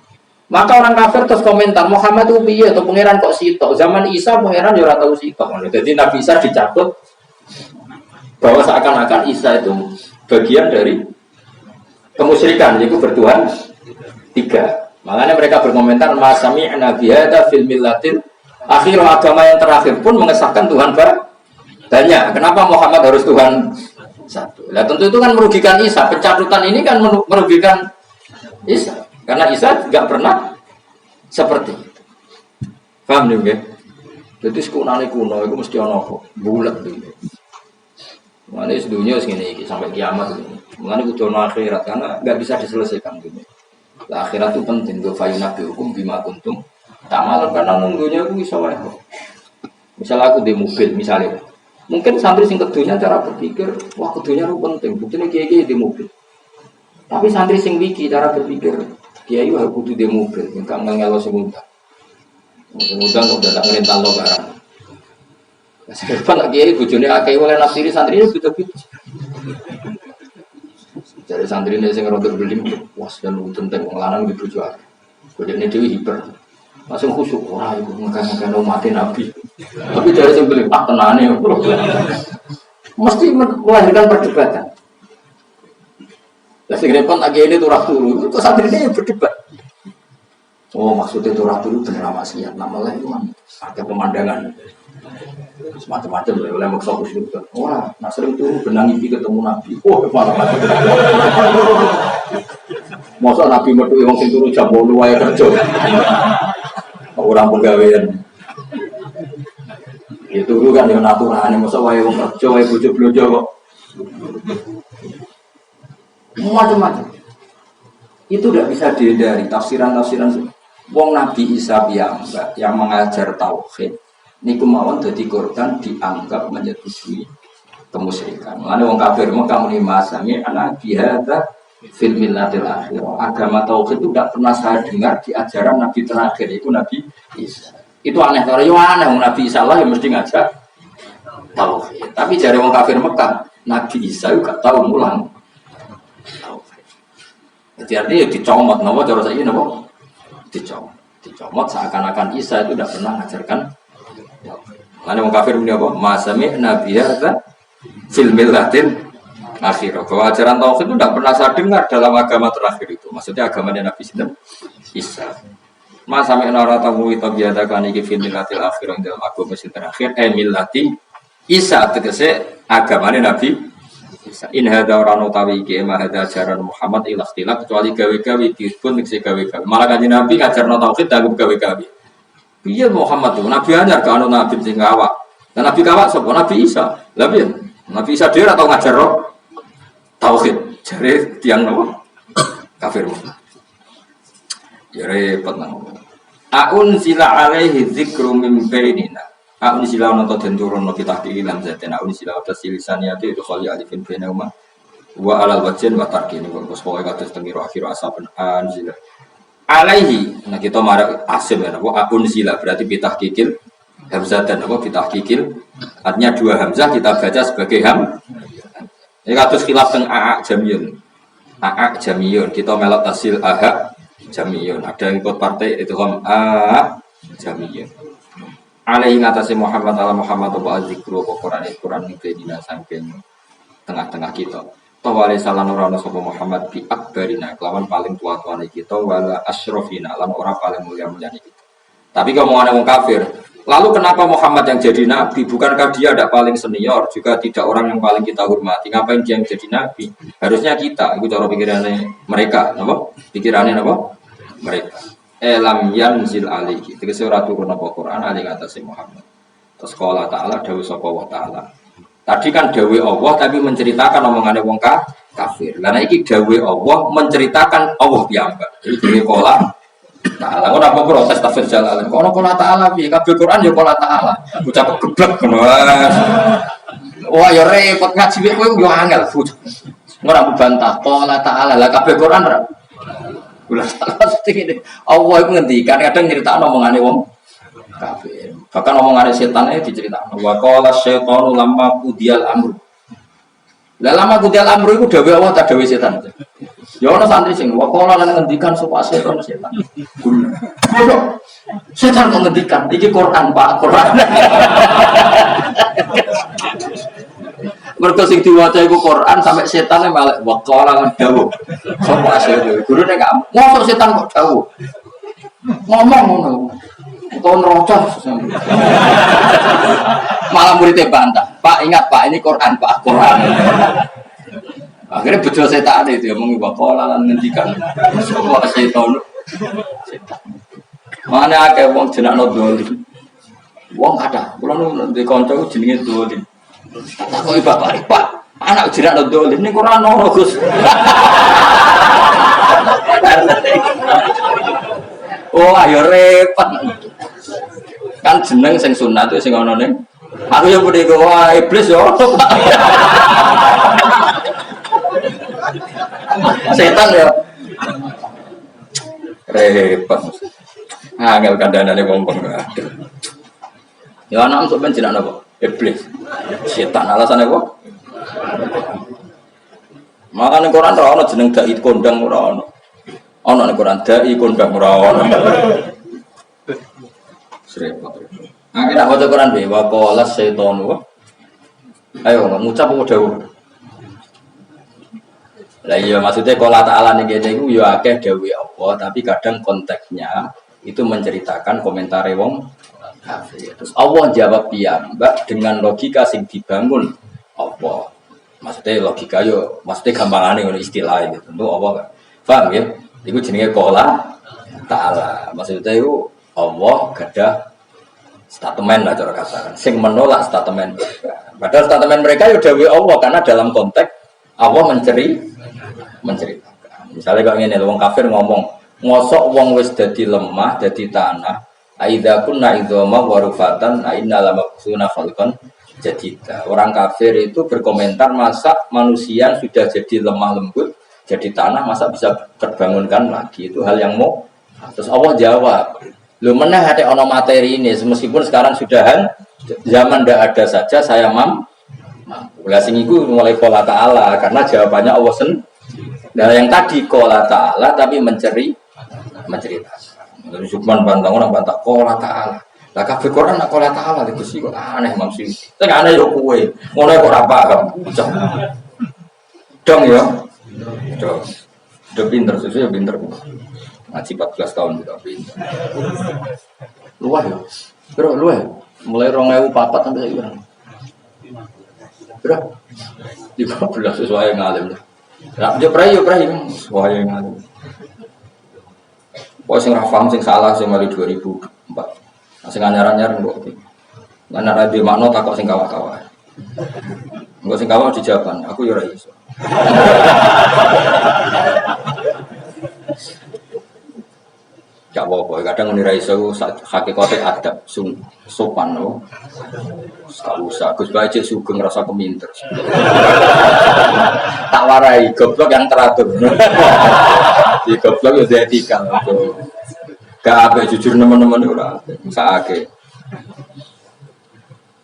Maka orang kafir terus komentar, Muhammad itu piye atau pangeran kok sitok? Zaman Isa pangeran ya ora tau sitok. Jadi Nabi Isa dicatut bahwa seakan-akan Isa itu bagian dari kemusyrikan, yaitu bertuhan 3. Makanya mereka berkomentar, Masami'na bihadza fil millatil akhir, agama yang terakhir pun mengesahkan Tuhan banyak. Kenapa Muhammad harus Tuhan 1? Nah tentu itu kan merugikan Isa. Pencatutan ini kan merugikan Isa. Karena Isa tidak pernah seperti itu. Paham nih? Jadi sekunane kuno itu mesti ono bulat gitu. Mulane sedunia segini sampai kiamat ini. Mulane kudu ono akhirat karena nggak bisa diselesaikan dunia. Lah akhirat itu penting go fayunabi hukum bima kuntum. Tak malah karena nunggunya aku iso wae. Misalnya aku di mobil misalnya. Mungkin santri sing kedunya cara berpikir, wah kedunya itu penting. Buktinya kiai-kiai di mobil. Tapi santri sing wiki cara berpikir, kiai harus kudu di mobil. Enggak ngelo semua. Semudah kok datang ngental lo barang. Sebab lagi kiai bojone akeh oleh nafsiri santri itu gitu-gitu. Jadi santri ini sing rontok beling, was dan tentang pengelangan gitu juga. Kemudian ini dewi hiper, langsung khusyuk. Wah ibu ngangkat mati nabi. Tapi dari sing beling tak tenane, mesti melahirkan perdebatan. Lah sing repot lagi ini turah turu, kok santri ini berdebat. Oh maksudnya turah turu bener maksiat, nama lain ada pemandangan. Semacam-macam ya, oleh maksa khusyuk. Wah, nak sering tuh benang iki ketemu Nabi. Oh, mana-mana. Masa Nabi metu wong sing turu jam 8 wae kerja. Orang pegawaian. Itu turu kan yo naturane, masa wae wong kerja wae bojo blojo kok. Macam-macam. Itu tidak bisa dihindari tafsiran-tafsiran. Wong Nabi Isa yang mengajar tauhid niku mawon dadi korban dianggap menyetujui kemusyrikan. Mulane wong kafir Mekah muni masami ana bihadza fil millatil akhir. Agama tauhid itu tidak pernah saya dengar di ajaran Nabi terakhir itu Nabi Isa. Itu aneh, kalau yo aneh Nabi Isa lah yang mesti ngajak tauhid. Tapi jare wong kafir Mekah, Nabi Isa juga tahu mulang tauhid. Jadi artinya dicomot napa cara saiki napa? Dicomot seakan-akan Isa itu tidak pernah mengajarkan. Mana orang kafir punya apa? Masami Nabi Hadza fil millatil akhir. Bahwa ajaran tauhid itu tidak pernah saya dengar dalam agama terakhir itu. Maksudnya agamanya Nabi Isa. Masami naratamu itu biada kan iki fil millatil akhir dalam agama terakhir. Millati Isa tegese agamanya Nabi Isa. In hadza orang utawi iki ma hadza ajaran Muhammad ikhtilaf kecuali gawe-gawe dipun tegese gawe-gawe. Malah kanjeng Nabi ngajarno tauhid dalam gawe-gawe. Iya Muhammad tuh, Nabi ajar ke anu Nabi sing awak. Dan Nabi kawak sapa? Nabi Isa. Lah piye? Nabi Isa dhewe atau ngajar tauhid. Jare tiyang napa? Kafir. Ya repot nang. Aun sila alaihi dzikru min bainina. Aun sila ana to den turunno kita kilam zaten. Aun sila atas lisaniyati itu khali alifin bainahuma. Wa alal wajhin wa tarkin wa pokoke kados tengiro akhir asaben anzila. Alaihi, nah kita marah asim ya, apa akun sila berarti pitah kikil hamzah dan apa pitah kikil artinya dua hamzah kita baca sebagai ini katus khilaf teng aa jamiyun kita melok tasil aha jamiyun ada yang ikut partai itu aa jamiyun alaihi ngatasi Muhammad ala Muhammad wa azikru wa Quran itu dina saking tengah-tengah kita tawali salan orang sapa Muhammad bi akbarina kelawan paling tua-tuane kita wala asyrafina lan orang paling mulia-muliane kita. Tapi kalau mau ngomong kafir, lalu kenapa Muhammad yang jadi nabi? Bukankah dia ada paling senior, juga tidak orang yang paling kita hormati? Ngapain dia yang jadi nabi? Harusnya kita, itu cara pikirannya mereka, napa? Pikirannya napa? Mereka. Lam yanzil alaihi. Tegese ora turun apa Quran ali ngatasi Muhammad. Terus qala ta'ala dawuh sapa wa ta'ala. Tadi kan dawe Allah tapi menceritakan omongannya wong kafir. Lah iki dawe Allah menceritakan Allah piyambak. Iki kola Ta'ala. Ora apa protes tafsir Jalalain. Kono kola Ta'ala piye? Kabeh Quran ya kola Ta'ala. Ucap geblek ngono. Wah ya repot ngaji kowe yo angel. Ora bantah kola Ta'ala. Lah kabeh Quran ora. Kula salah ini. Allah iku ngendikan kadang nyeritakno omongane wong kafir. Bahkan omongan setannya diceritakan. Wa qala syaitanu lamma qudiyal amru. Lah lama qudiyal amru iku dawuh Allah ta dawuh setan. Ya ana santri sing wa qala lan ngendikan sapa setan. Bodoh. Setan kok ngendikan iki Quran Pak, Quran. Mergo sing diwaca iku Quran sampai setane malah wa qala lan dawuh. Sapa setan. Gurune gak ngomong setan kok dawuh. Ngomong ngono. Tahun rocah malah muridnya bantah Pak ingat Pak ini Quran Pak Quran akhirnya betul setan itu ya mengibakola dan ngendikan semua setan mana ada wong jenak no doli wong ada kalau di konco jenenge doli tak kok bapak Pak anak jenak no doli ini Quran no Gus oh ayo repot kan jeneng sing sunat itu sing ana ning aku yo muni wah iblis yo setan yo repot angel kandhane wong-wong ya ana sok ben jenenge apa iblis setan alasane apa Makane Quran ora ono jeneng dai kondang ora ono. Ono ning Quran dai kondang ora ono. Serempet. Nah, kita baca Quran be wa qala syaitanu. Ayo ngucap apa dawuh. Lah iya maksudnya qala ta'ala ning kene iku ya akeh dawuhe Allah, tapi kadang konteksnya itu menceritakan komentar wong kafir. Terus Allah jawab piyambak dengan logika sing dibangun Allah. Maksudnya logika yo, maksudnya gampangane ngono istilah itu. Tentu Allah kan. Paham ya? Iku jenenge qala ta'ala. Maksudnya itu Allah gadah statement lah cara katakan. Sing menolak statement mereka. Padahal statement mereka ya dawuh Allah karena dalam konteks Allah menceritakan. Misalnya kalau ngene wong kafir ngomong, ngosok wong wis dadi lemah, dadi tanah, aidza kunna idzama wa rufatan, inna lamaksuna khalqan jadida. Orang kafir itu berkomentar masa manusia sudah jadi lemah lembut, jadi tanah masa bisa terbangunkan lagi. Itu hal yang mau. Terus Allah jawab, lu meneh ada ono materi ini, meskipun sekarang sudahan zaman ndak ada saja saya mampu. Lah sing iku mulai qala ta'ala karena jawabannya Allah Nah yang tadi qala ta'ala tapi menceritakan. Lukman bantang orang bantah qala ta'ala. Lah kabeh Quran nak qala ta'ala itu sih kok aneh maksud. Sing aneh yo kowe. Ngono kok ora paham. Dong ya. Dong. Udah pinter sesuai pinter. Ngaji 14 tahun juga pinter. Luah ya. Bro, luah. Mulai 2004 sampai sekarang. Bro. 15 sesuai ngalim. Lah dia prai sesuai ngalim. Pokoknya sing ra paham sing salah sing mari 2004. Sing anyar-anyar kok iki. Lan ora di makna takok sing kawak-kawak. Engko sing kawak dijawab, aku ya ora iso. Gak apa-apa, kadang menira iso hakikate adab sopan no. Gak usah, Gus Bae cek sugeng rasa keminter. Tak warai goblok yang teratur. Di goblok ya etika. Gak apa jujur teman-teman ora. Sakake.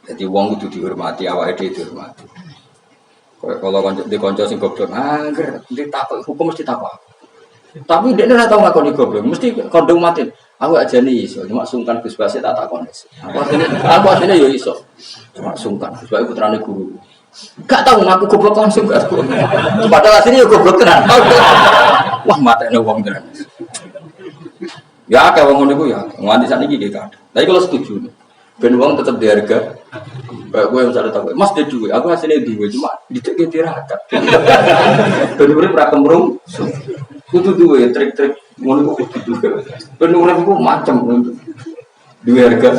Jadi wong kudu dihormati, awake dhewe dihormati. Kalau di kanca sing goblok, angger ditakok hukum mesti takok. Tapi dia ora tau ngakoni goblok, mesti kondong mati. Aku aja nih iso, cuma sungkan Gus Basit tak takon. Aku asline yo iso. Cuma sungkan Gus Basit putrane guru. Gak tau ngaku goblok langsung gak. Padahal asline yo goblok tenan. Wah matene wong tenan. Ya akeh wong ngono iku ya, nganti sakniki nggih kan. Tapi kalau setuju ben wong tetep diharga. Kayak gue misalnya tahu, Mas dia duit, aku hasilnya duit cuma dicek tirakat. Ben urip ra kemrung. Kudu duwe trik-trik ngono kok kudu duwe. Penurun ku macam ngono. Duwe harga.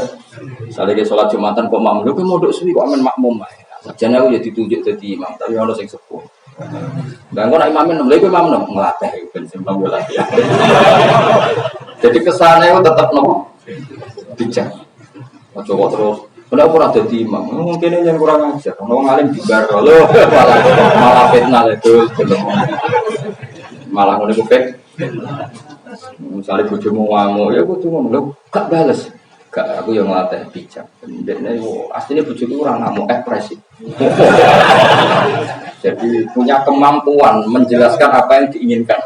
Saleh salat Jumatan kok makmum, lho modok suwi kok amen makmum ae. Sajane aku ya ditunjuk dadi imam, tapi ono sing sepuh. Lah kok nek imamen lha iku imam nglatih ben sing tambah latihan. Jadi kesane ku tetep nopo? Bijak. Ojo kok terus kenapa ora dadi imam? Mungkin yang kurang ajar. Wong alim dibar lho malah fitnah itu. Malah ngono iku pek. Misale bojomu ngamuk ya kudu ngomong lho gak bales. Gak aku yang nglatih bijak. Ndekne asline bojoku ora ngamuk ekspresi. Jadi punya kemampuan menjelaskan apa yang diinginkan.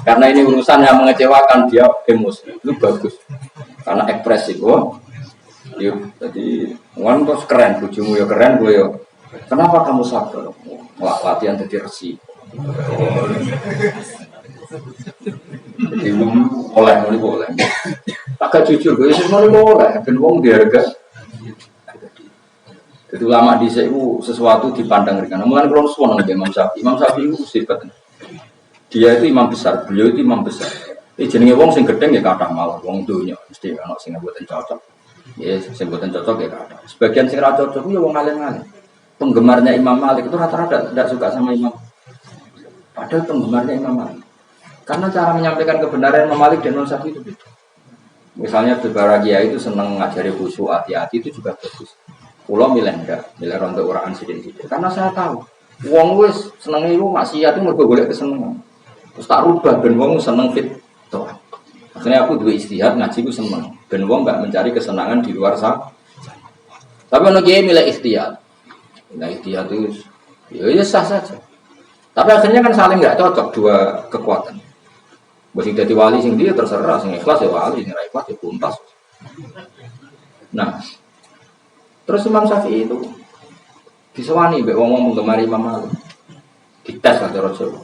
Karena ini urusan yang mengecewakan dia emosi. Itu bagus. Karena ekspresi kok. Yuk, jadi wan terus keren bojomu ya keren gue yo. Kenapa kamu sabar? Latihan jadi resi. Jadi oleh ini boleh. Agak jujur, gue sebenarnya boleh. Ben wong diharga. Jadi lama di itu sesuatu dipandang ringan. Mulai kalau suara nabi Imam Syafi'i. Imam Syafi'i itu sifat. Dia itu imam besar. Beliau itu imam besar. Jenenge wong sing gedeng ya kata malah wong dunya mesti ana sing mboten cocok. Ya sing mboten cocok ya kata. Sebagian sing ra cocok ya wong alim-alim. Penggemarnya Imam Malik itu rata-rata tidak suka sama Imam. Padahal penggemarnya Imam Malik. Karena cara menyampaikan kebenaran Imam Malik dan Imam Syafi'i itu beda. Misalnya beberapa kiai itu senang ngajari khusyuk hati-hati itu juga bagus. Pulau milih enggak, milih rontok uraan sidik-sidik. Karena saya tahu, wong wis seneng itu maksiat itu mergo golek kesenengan. Terus tak rubah ben wong seneng fit toh. Akhirnya aku dua istihad ngaji ku seneng. Ben wong enggak mencari kesenangan di luar sana. Tapi ono kiai milih istihad. Nah istihad itu ya sah saja. Tapi akhirnya kan saling nggak cocok dua kekuatan. Sing dadi wali sing dia terserah, sing ikhlas ya wali, sing ra ikhlas ya tuntas. Nah, terus Imam Syafi'i itu disewani mbek wong-wong penggemar Imam Malik. Dites lah cara Jawa.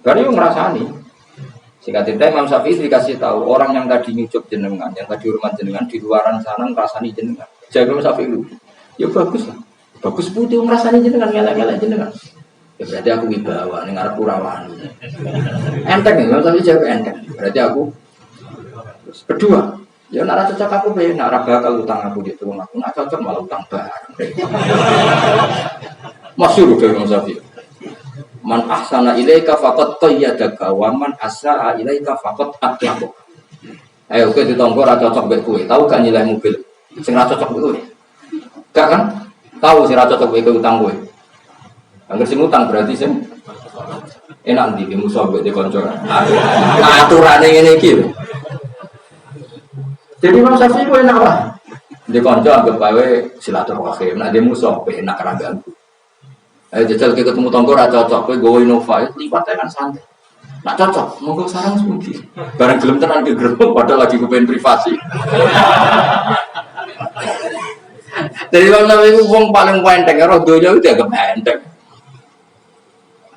Baru yo ngrasani. Singkat cerita Imam Syafi'i dikasih tahu orang yang tadi nyucuk jenengan, yang tadi hormat jenengan di luaran sana ngrasani jenengan. Jadi Imam Syafi'i itu, ya bagus lah. Bagus putih ngrasani jenengan, ngelak-ngelak jenengan. Ya berarti aku wibawa ning arep urawan. Enteng ya, Imam Syafi'i jawab enteng. Berarti aku kedua, ya nak cocok aku be, nak bakal utang aku di tuang aku, nak cocok malah utang barang. Masyhur dari Imam Syafi'i. Man ahsana ilaika faqad qayyadaka wa man asaa ilaika faqad atlaqaka. Ayo kowe ditonggo ra cocok mbek kowe, tahu gak nilai mobil? Sing ra cocok mbek kowe. Gak kan? Tahu sing ra cocok mbek utang kowe. Angger sing utang berarti sing enak ndi musuh mbek kanca. Aturane ngene iki lho. Jadi Imam Syafi'i ku enak lah. Di kanca anggap bae silaturahim, nek dia musuh enak ra ganggu. Ayo jajal ketemu tonggo ra cocok kowe gowo Innova liwate kan santai. Nak cocok monggo sarang sepundi. Bareng gelem tenan ke gerung padahal lagi kepen privasi. Jadi kalau itu wong paling enteng karo donya itu agak enteng.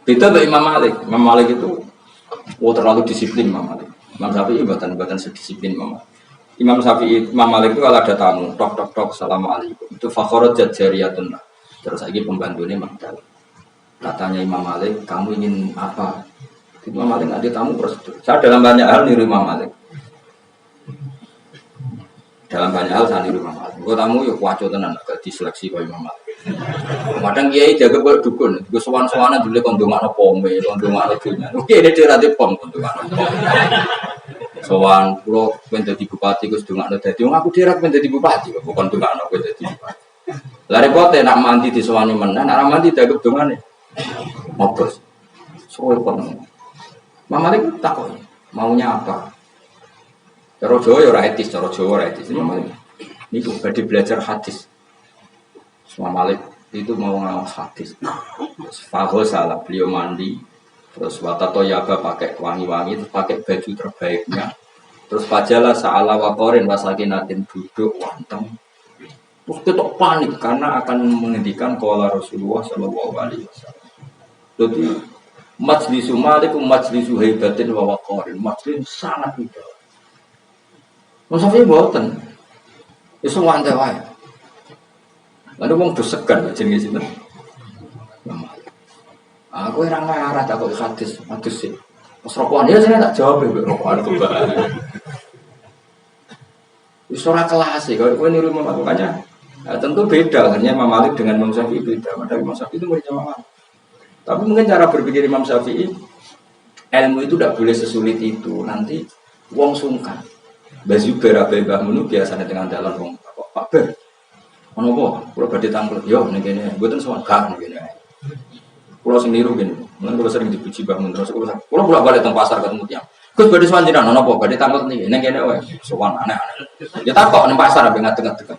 Beda dari Imam Malik. Imam Malik itu terlalu disiplin Imam Malik. Imam Syafi'i buatan sedisiplin Imam Malik. Imam Syafi'i, Imam Malik itu kalau ada tamu, tok assalamualaikum. Itu fakhorat jariyatun. Terus lagi pembantunya Magdal. Katanya Imam Malik, kamu ingin apa? Imam Malik ada tamu prosedur. Saya dalam banyak hal niru Imam Malik. Dalam banyak hal saya niru Imam Malik. Gue tamu yuk wajo tenan, agak diseleksi kau Imam Malik. Kadang kiai jaga buat dukun. Gue sowan-sowanan dulu kondongan pome, kondongan dunia. Oke, ini dia ada pom kondongan. Sowan pulau menjadi bupati, gue sedungan ada. Tiung aku direk menjadi bupati, bukan kondongan aku menjadi bupati. Lari pote nak mandi di sewani menan, nak mandi dagep dongane. Mobos. Soal pon. Mama Malik takon, maunya apa? Cara Jawa ya ora etis, cara Jawa ora etis. Mama Malik niku badhe belajar hadis. Mama Malik itu mau ngawas hadis. Fago salah beliau mandi, terus watato yaba pakai wangi-wangi, terus pakai baju terbaiknya. Terus fajalah sa'ala waqarin wasakinatin duduk wanteng. Terus kita panik karena akan menghentikan qala Rasulullah sallallahu alaihi wasallam. Jadi majlisu Malik majlisu haibatin wa waqarin, majlis sangat indah. Musafi mboten. Iso wante wae. Lalu wong dosegan jenenge sinten? Aku ora ngarah tak kok hadis sih. Pas rokokan ya saya tak jawab rokokan itu. Wis ora kelas sih, kalau kowe niru makanya. Nah, tentu beda, hanya Imam Malik dengan Imam Syafi'i beda. Padahal Imam Syafi'i itu muridnya Imam Malik. Tapi mungkin cara berpikir Imam Syafi'i, ilmu itu tidak boleh sesulit itu. Nanti wong sungkan. Mbah Zubair Mbah Munu biasanya dengan dalan wong Pak Ber. Ono apa? Kulo badhe tangkel. Yo ning kene, mboten sowan gak ning kene. Kulo sing niru kene. Mun kulo sering dipuji Mbah Mun terus kulo bolak-balik teng pasar ketemu tiyang. Gus badhe sowan jenengan ono apa? Badhe tangkel niki. Ning kene wae sowan aneh-aneh. Ya takok ning pasar ape ngadeg-ngadeg.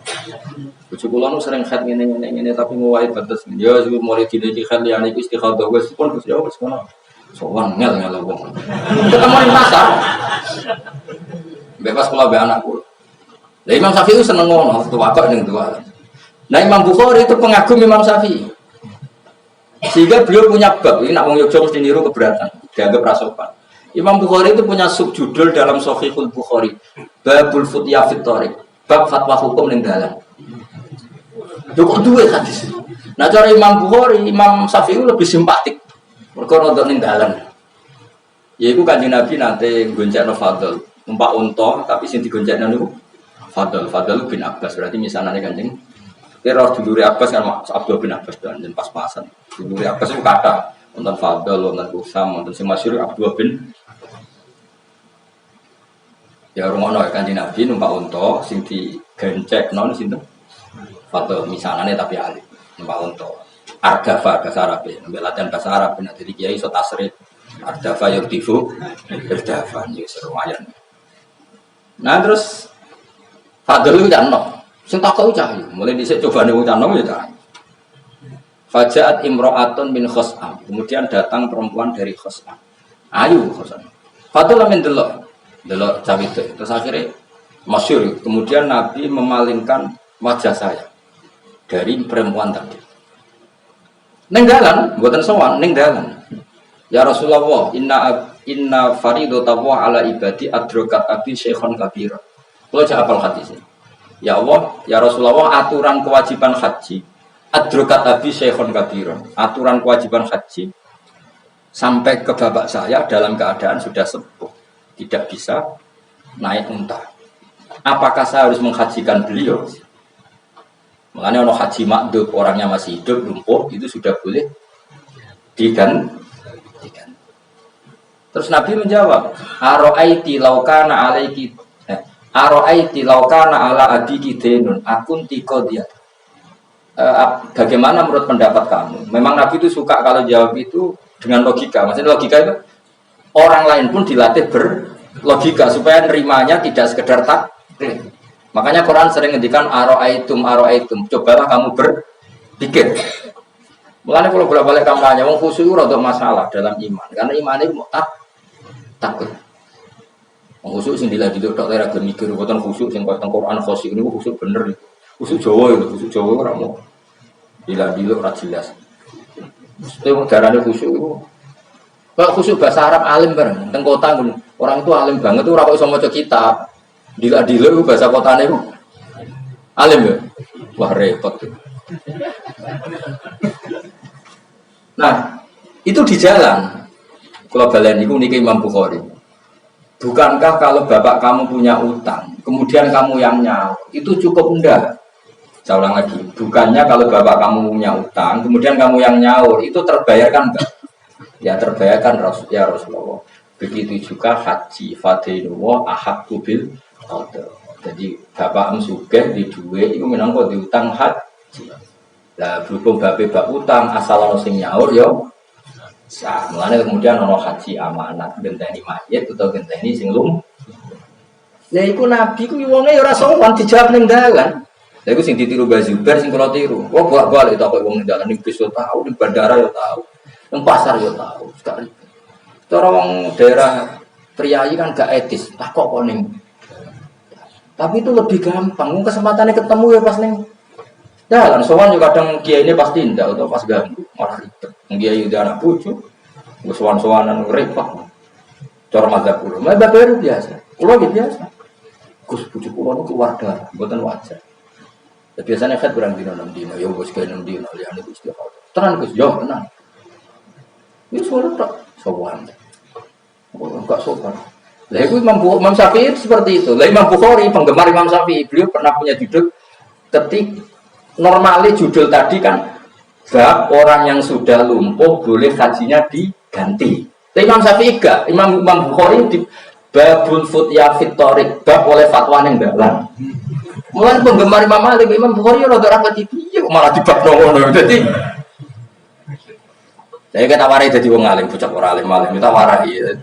Bojo kula nu sering khat ngene tapi ngowahi batas. Ya mulai dine iki khat liyane iki istikhadah wis pun Gus ya wis kono. Sowan ngel-ngel wong. Ketemu ning pasar. Bebas kula be anakku. Lah Imam Syafi'i itu seneng ngono, tuwa kok ning tuwa. Nah Imam Bukhari itu pengagum Imam Syafi'i. Sehingga beliau punya bab, ini nak wong Yogyakarta mesti niru keberatan, dianggap rasopan. Imam Bukhari itu punya subjudul dalam Shahihul Bukhari, Babul Futya fit Thariq, bab fatwa hukum ning dalan. Kok duwe hadis. Nah cara Imam Bukhari, Imam Syafi'i lebih simpatik. Mergo nonton ning dalan. Yaiku Kanjeng Nabi nate goncengno Fadl, numpak unta tapi sing digoncengno niku Fadl bin Abbas, berarti misalnya Kanjeng kira dulure Abbas kan Abdullah bin Abbas dan pas-pasan. Dulure Abbas itu kata wonten Fadl, wonten Usam, wonten sing masyhur Abdullah bin ya rumono Kanjeng Nabi numpak unta sing digencekno sinten? Fadl misalnya tapi alim numpak unta. Ardafa bahasa Arab, ambil latihan bahasa Arab ben dadi kiai iso tasrif. Ardafa yurtifu irdafa ya serumayan. Nah terus Fadl itu jangan sing takok cah mulai dhisik cobane wong canom ya cah. Fajaat imro'atun min Khos'am. Kemudian datang perempuan dari Khos'am. Ayu Khos'am. Fatulah min delok cawe itu. Terus akhirnya masyhur. Kemudian Nabi memalingkan wajah saya dari perempuan tadi. Ning dalan, mboten sowan, ning dalan. Ya Rasulullah, inna faridotawa ala ibadi adrokat abi syekhon kabira. Kalau saya hafal hadis ini. Ya Allah, ya Rasulullah, aturan kewajiban haji adrokat abi syekhon kabira. Aturan kewajiban haji sampai ke bapak saya dalam keadaan sudah sepuh, tidak bisa naik unta. Apakah saya harus menghajikan beliau? Makanya orang haji makdub, orangnya masih hidup, lumpuh, itu sudah boleh diganti. Terus Nabi menjawab, Aro'aiti laukana alaiki Aro'aiti laukana ala abiki denun akun tiko dia. Bagaimana menurut pendapat kamu? Memang Nabi itu suka kalau jawab itu dengan logika. Maksudnya logika itu orang lain pun dilatih berlogika supaya nerimanya tidak sekedar taklid. Makanya Quran sering ngendikan aro'aitum. Cobalah kamu berpikir. Mulanya kalau bolak-balik kamu nanya, wong khusyuk itu rada masalah dalam iman. Karena iman itu takut. Wong khusyuk sing dilatih tok ora gelem mikir, boten khusyuk sing koyo teng Quran khusyuk niku khusyuk bener. Khusyuk Jawa itu, khusyuk Jawa ora mau. Dilatih ora jelas. Mesti darane khusyuk itu. Kalau khusyuk bahasa Arab alim bareng, teng kota orang itu alim banget itu ora kok iso maca kitab. Dila-dila itu bahasa kotanya itu alim ya? Wah repot tuh. Nah itu di jalan. Kalau balen itu niki Imam Bukhari. Bukankah kalau bapak kamu punya utang, kemudian kamu yang nyaur, itu cukup enggak? Saya ulang lagi. Bukannya kalau bapak kamu punya utang, kemudian kamu yang nyaur, itu terbayarkan enggak? Ya terbayarkan ya Rasulullah. Begitu juga haji fadilullah ahad kubil. Jadi bapak sugih di duit itu minangka diutang haji. Lah berhubung bapak utang asal ono sing nyaur yo. Sah, mulane kemudian ono haji amanat genteni mayit utawa genteni sing lum. Lah iku nabi ku wonge yo ora sowan dijawab ning dalan. Lah iku sing ditiru Mbah Zubair sing kula tiru. Wong bolak-balik takok wong ning dalan ning bis yo tau, ning bandara yo tau, ning pasar yo tau. Cara wong daerah priayi kan gak etis, takok kok ning. Tapi itu lebih gampang, kesempatannya ketemu ya pas neng jalan. Soalnya juga kadang kiai ini pasti indah atau pas ganggu malah ribet. Kiai udah anak pucu, sowan-sowanan repot. Cara mazhab kulo, mazhab baru biasa, kulo biasa. Gus pucu kulo itu keluar darah, buatan wajar. Ya, biasanya kan berang dino 6 dino, ya gus kayak 6 dino, ya ini gus tiap hari. Tenang gus, jauh tenang. Ini suara tak sowan, enggak sopan. Lah itu Imam Syafi'i seperti itu. Lah Imam Bukhari penggemar Imam Syafi'i, beliau pernah punya judul normalnya judul tadi kan bab orang yang sudah lumpuh boleh hajinya diganti. Lah Imam Syafi'i enggak, Imam Bukhari di babul futya fitorik bab oleh fatwa ning dalan. Mulai penggemar Imam Malik, Imam Bukhari ora ora pati piye malah dibab ngono. Dadi saya kita warai jadi wong alim, bocah ora alim kita warai.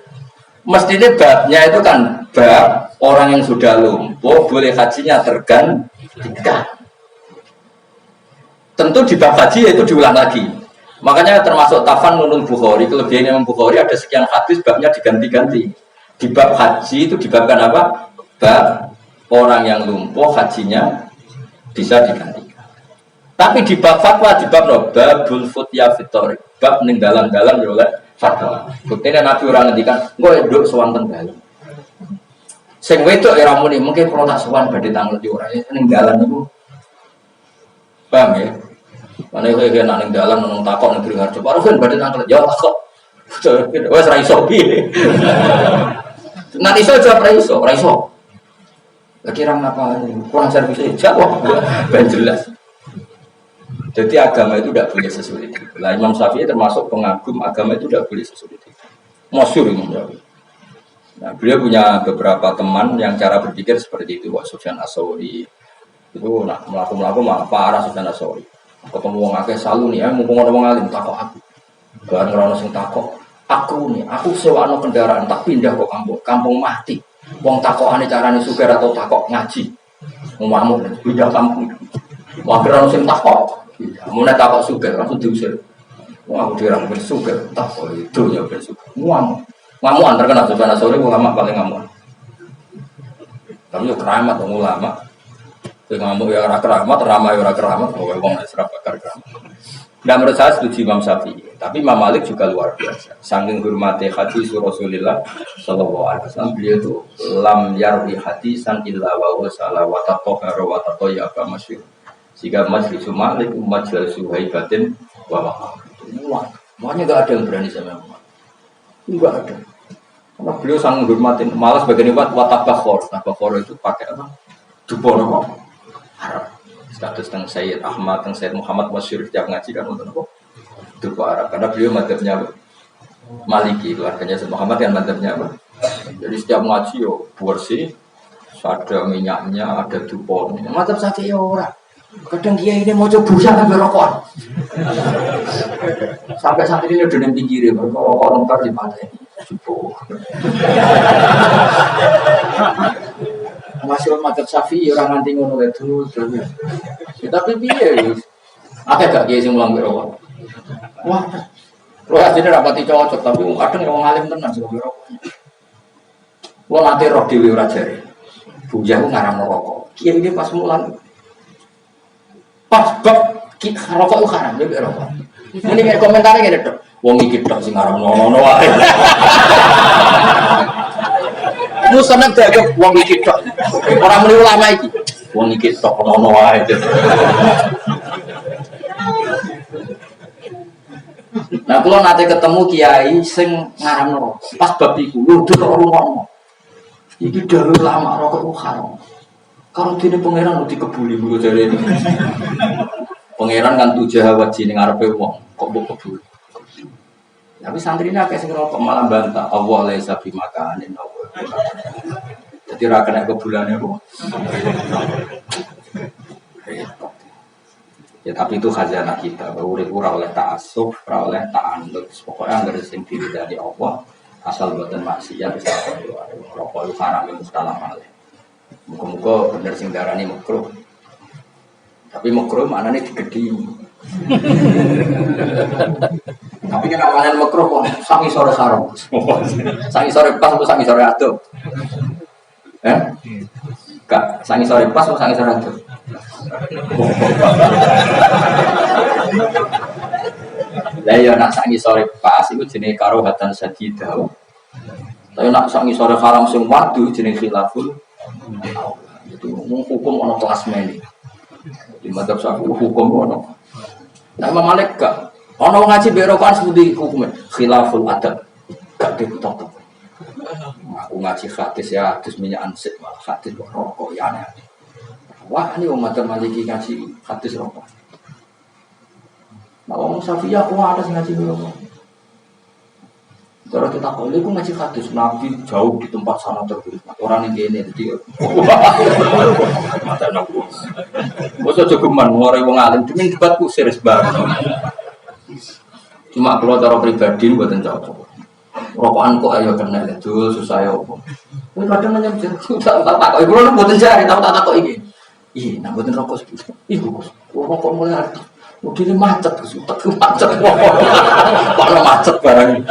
Mestinya babnya itu kan bab orang yang sudah lumpuh boleh hajinya tergantikan. Tentu di bab haji itu diulang lagi. Makanya termasuk tafan nunul Bukhari, kelebihan Imam Bukhari ada sekian hadis babnya diganti-ganti. Di bab haji itu dibabkan apa? Bab orang yang lumpuh hajinya bisa digantikan. Tapi di bab fatwa di bab babul futya fitorik, bab ning dalan-dalan ya oleh fatwa. Buktinya Nabi orang ngendikan, gue duduk sowan teng dalan. Sing wedok ya muni, mungkin kalau tak sowan badhe tanglet yo ora ning dalan niku. Paham ya? Mane kowe nek ning dalan nang takok ning Gringarjo, "Pak Rufin badhe tanglet." Ya takok. Wes ra iso piye. Nek iso jawab ra iso, ra iso. Kira ngapa kurang servis jawab. Ben jelas. Jadi agama itu tidak boleh sesulit itu. Nah, Imam Syafi'i termasuk pengagum agama itu tidak boleh sesulit itu. Masyhur Imam Syafi'i. Nah, beliau punya beberapa teman yang cara berpikir seperti itu. Wak Sufyan As-Tsauri itu nak melaku malah parah Sufyan As-Tsauri. Ketemu wong akeh salu nih, mumpung ana wong alim takok aku. Bareng ora ono sing takok. Aku sewakno kendaraan tak pindah kok kampung mati. Wong takokane carane sugih atau takok ngaji. Ngomong pindah kampung. Wong ora ono sing takok. Iya, mau nak takut suka langsung diusir. Wah, aku dirang bersuka, tak boleh itu ya bersuka. Ngamuan terkenal sebenarnya sore ulama paling ngamuan. Tapi yo keramat dong ulama. Ngamuk ya ora keramat, ramai ora keramat, pokoke wong nek serap bakar keramat. Nah menurut saya setuju Imam Syafi'i, tapi Imam Malik juga luar biasa. Saking hormati hadis Rasulullah Shallallahu Alaihi Wasallam, beliau itu lam yarwi hadisan illa wa wasala wa tatahara wa tatayyaba masyhur. Sehingga majlis Malik majlis Suhaibatin wa waqah. Makanya enggak ada yang berani sama Imam Malik. Enggak ada. Karena beliau sangat hormatin, malas bagian buat watabakhor. Tabakhor itu pakai apa? Dupo apa? Arab. Status tentang Sayyid Ahmad, tentang Sayyid Muhammad masyhur tiap ngaji kan untuk apa? Dupo Arab. Karena beliau madzhabnya Maliki, keluarganya Sayyid Muhammad kan madzhabnya apa? Jadi setiap ngaji yo bersih, ada minyaknya, ada dupo. Madzhab Syafi'i ora. Kadang kiai ini mau coba busa kan berokok. Sampai saat ini udah di pinggir, berokok ntar di mata ini. Masih madzhab Syafi'i orang nanti ngono itu. Tapi piye? Akeh gak kiai sing mulang berokok. Wah. Roh ajine rapati cocok, tapi kadang wong alim tenan sing berokok. Wong nate roh dhewe ora jare. Bujah ku ngarang rokok. Kiai ini pas mulang pas bab rokok itu haram, dia rokok. Ini kayak komentarnya gini dok, wong iki dok sing haram nono wae. Lu seneng jaga wong iki dok, orang muni ulama iki, wong iki dok nono wae. Nah kalau nanti ketemu kiai sing ngaram rokok, pas bab iku, lu dok ngomong, iki dalil lama rokok itu haram. Kalau dene pangeran udah dikebuli mbok jare ini. Pangeran kan tujuh wajib ning ngarepe wong, kok mbok kebuli. Tapi santrine akeh sing rokok malah bantah, Allah laisa bimakanin Allah. Dadi ra kena kebulane kok. Ya tapi itu khazanah kita, urip ora oleh ta'assub, ora oleh ta'annut. Pokoke anggere sing diridani Allah, asal boten maksiat wis tak rokok itu haram mustalah malih. Muka-muka bener sing darani makruh. Tapi makruh maknane digedhi. Tapi kan awalan makruh kok sangi sore haram. Sangi sore pas atau sangi sore ado? Kak, sangi sore pas atau sangi sore ado? Lah ya nak sangi sore pas iku jenenge karohatan sadidah. Tapi nak sangi sore haram sing wadu jenenge khilaful. Itu hukum ono kelas meni. Di madzhab Syafi'i hukum ono. Nah Imam Malik gak ono ngaji berokan seperti hukumnya khilaful adab. Gak ditotok. Aku ngaji hadis ya, hadis minyak ansik malah hadis rokok ya aneh. Wah ini umat Maliki ngaji hadis rokok. Nah orang Syafi'i aku ada ngaji rokok. Kalau kita kali aku ngaji hadis Nabi jauh di tempat sana terus orang ini jadi mata nabi. Bos jogeman ngore wong alim demi debatku serius banget. Cuma kalau cara pribadi buatan cocok. Rokokan kok ayo kena itu susah ya opo. Kowe kadang nanya tak takok iku lho buatan jare tak takok iki. Iya, nak buatan rokok segitu. Iku rokok mulai arti. Udah macet Gus, tak macet. Pak macet barang.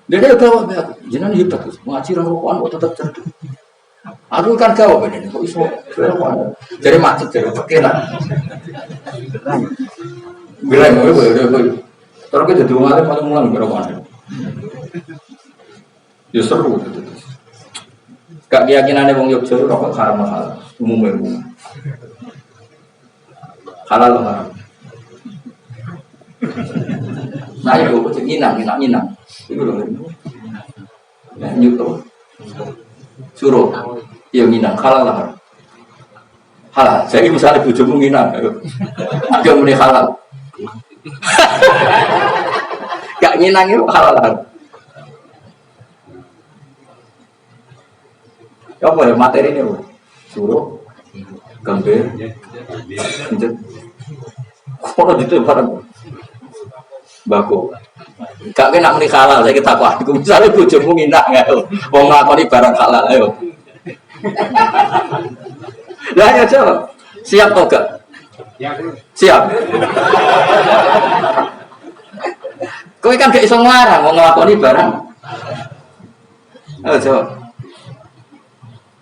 Dia gawe aku, jenengan hebat Gus, ngaji rokokan kok tetap cerdas. Aku kan gawe bedane kok iso rokokan. Jadi macet jadi pekelan. Bilang gue. Terus kita jadi orang paling mulang rokokan. Ya seru gitu. Gak keyakinane wong Yogyakarta rokok haram mahal, umum. Halal haram. Nah itu nginang. Itu loh. Nyuto. Suruh. Iya nginang halal haram. Halal. Saya misalnya bojomu nginang. Dia muni halal. Gak nginang itu halal haram. Apa ya materi ini? Suruh. Gambir. Kok gitu barang. Bako. Gak kena muni halal, saya kita aku misalnya bojomu nginang ya. Wong nglakoni barang halal ayo. Lah ya jawab. Siap kok gak? Siap. Kowe kan gak iso nglarang wong nglakoni barang. Aja.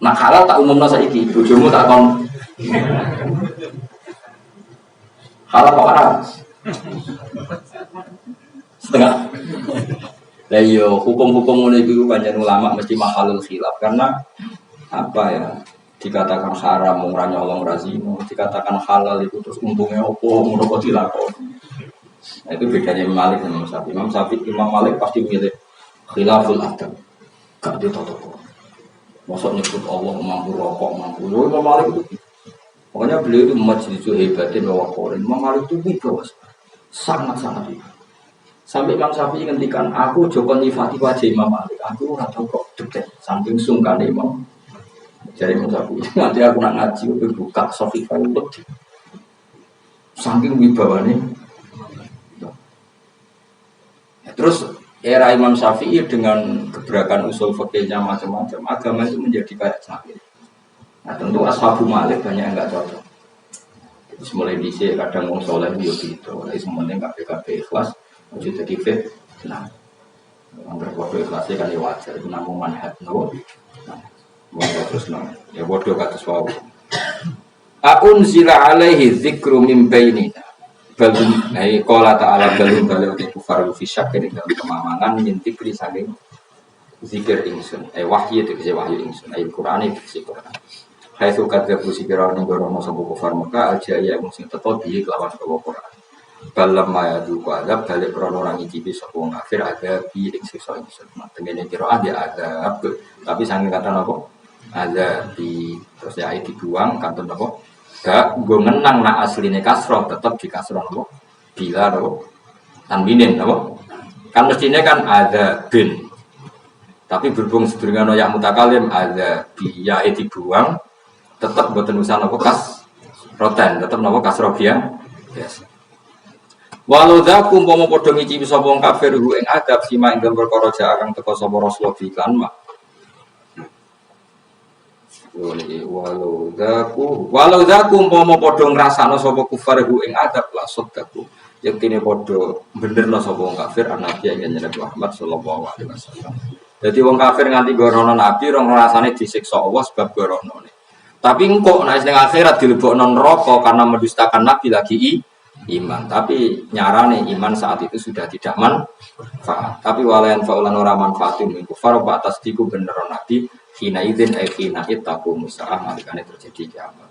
Nak halal tak umumno saiki, bojomu tak kon. Halal kok haram? Setengah. Lah iya, hukum-hukum ngene iki banyak ulama mesti mahalul khilaf karena apa ya? Dikatakan haram wong ra nyolong ra zina, dikatakan halal itu terus untungnya opo ngono kok dilakoni. Nah, itu bedanya Imam Malik dan Imam Syafi'i. Imam Syafi'i, Imam Malik pasti milih khilaful adab. Gak dia tahu. Masuk nyebut Allah mampu rokok mampu. Imam Malik itu. Pokoknya beliau itu majlis hebatin bahwa Quran. Imam Malik itu wibawa sangat-sangat hebat. Sampai Imam Syafi'i ngendikan aku Joko nifati wajah Imam Malik. Aku ora tahu kok detail. Saking sungkan Imam. Jadi Imam Syafi'i. Nanti aku nak ngaji aku buka Sahifah itu. Saking wibawane. Terus era Imam Syafi'i dengan gebrakan usul fikihnya macam-macam, agama itu menjadi kayak sakit. Nah tentu ashabu Malik banyak yang nggak cocok. Terus mulai dicek kadang wong soleh yo gitu, mulai semuanya nggak PKB ikhlas, wujud jadi fit. Nah, anggar bodoh ikhlasnya kan wajar, itu namun manhat no. Bodoh terus no, ya bodoh kata suau. Aun zila alaihi dzikru min bainina. Balum, naik kola ta'ala balum balum itu faru fisyak ini dalam kemamangan mintikri saking zikir ingsun, wahyu itu kisah wahyu ingsun, Quran itu kisah Quran. Hai sukat gabu sikirau nih gorono sabu kufar Mekah aja ya musim tetap di kelawan sabu Quran. Balam maya duka adab balik krono orang ikibi sabu ngafir ada bi ingsiksa ingsun. Tengene kiroah dia ada, tapi saking kata apa? Ada di terus ya itu dibuang kantor apa? Gak, gue ngenang nak aslinya kasroh tetap di kasroh nopo bila nopo tanwinin nopo kan mestinya kan ada bin tapi berhubung sedurungan noyak mutakalim ada biya dibuang tetap buat tulisan nopo kas roten tetap nopo kasroh biang biasa walau dakum pomo podong iki bisa bong kafir hu ing adab sima ing dalam perkara akan teko sapa rasul iklan mak walau zaku umpama padha ngrasakno sapa kufar hu ing adab la sadaku yektine padha benerno sapa wong kafir nabi ing Nabi Muhammad sallallahu alaihi wasallam. Dadi wong kafir nganti gorono nabi rong rasane disiksa Allah sebab goronone. Tapi engko nek ning akhirat dilebokno neraka karena mendustakan nabi lagi iman. Tapi nyarane iman saat itu sudah tidak manfaat. Tapi walayan faulan ora manfaatin kufar ba atas diku bener nabi Hina izin hina itaku musa'ah nalikane terjadi kiamat.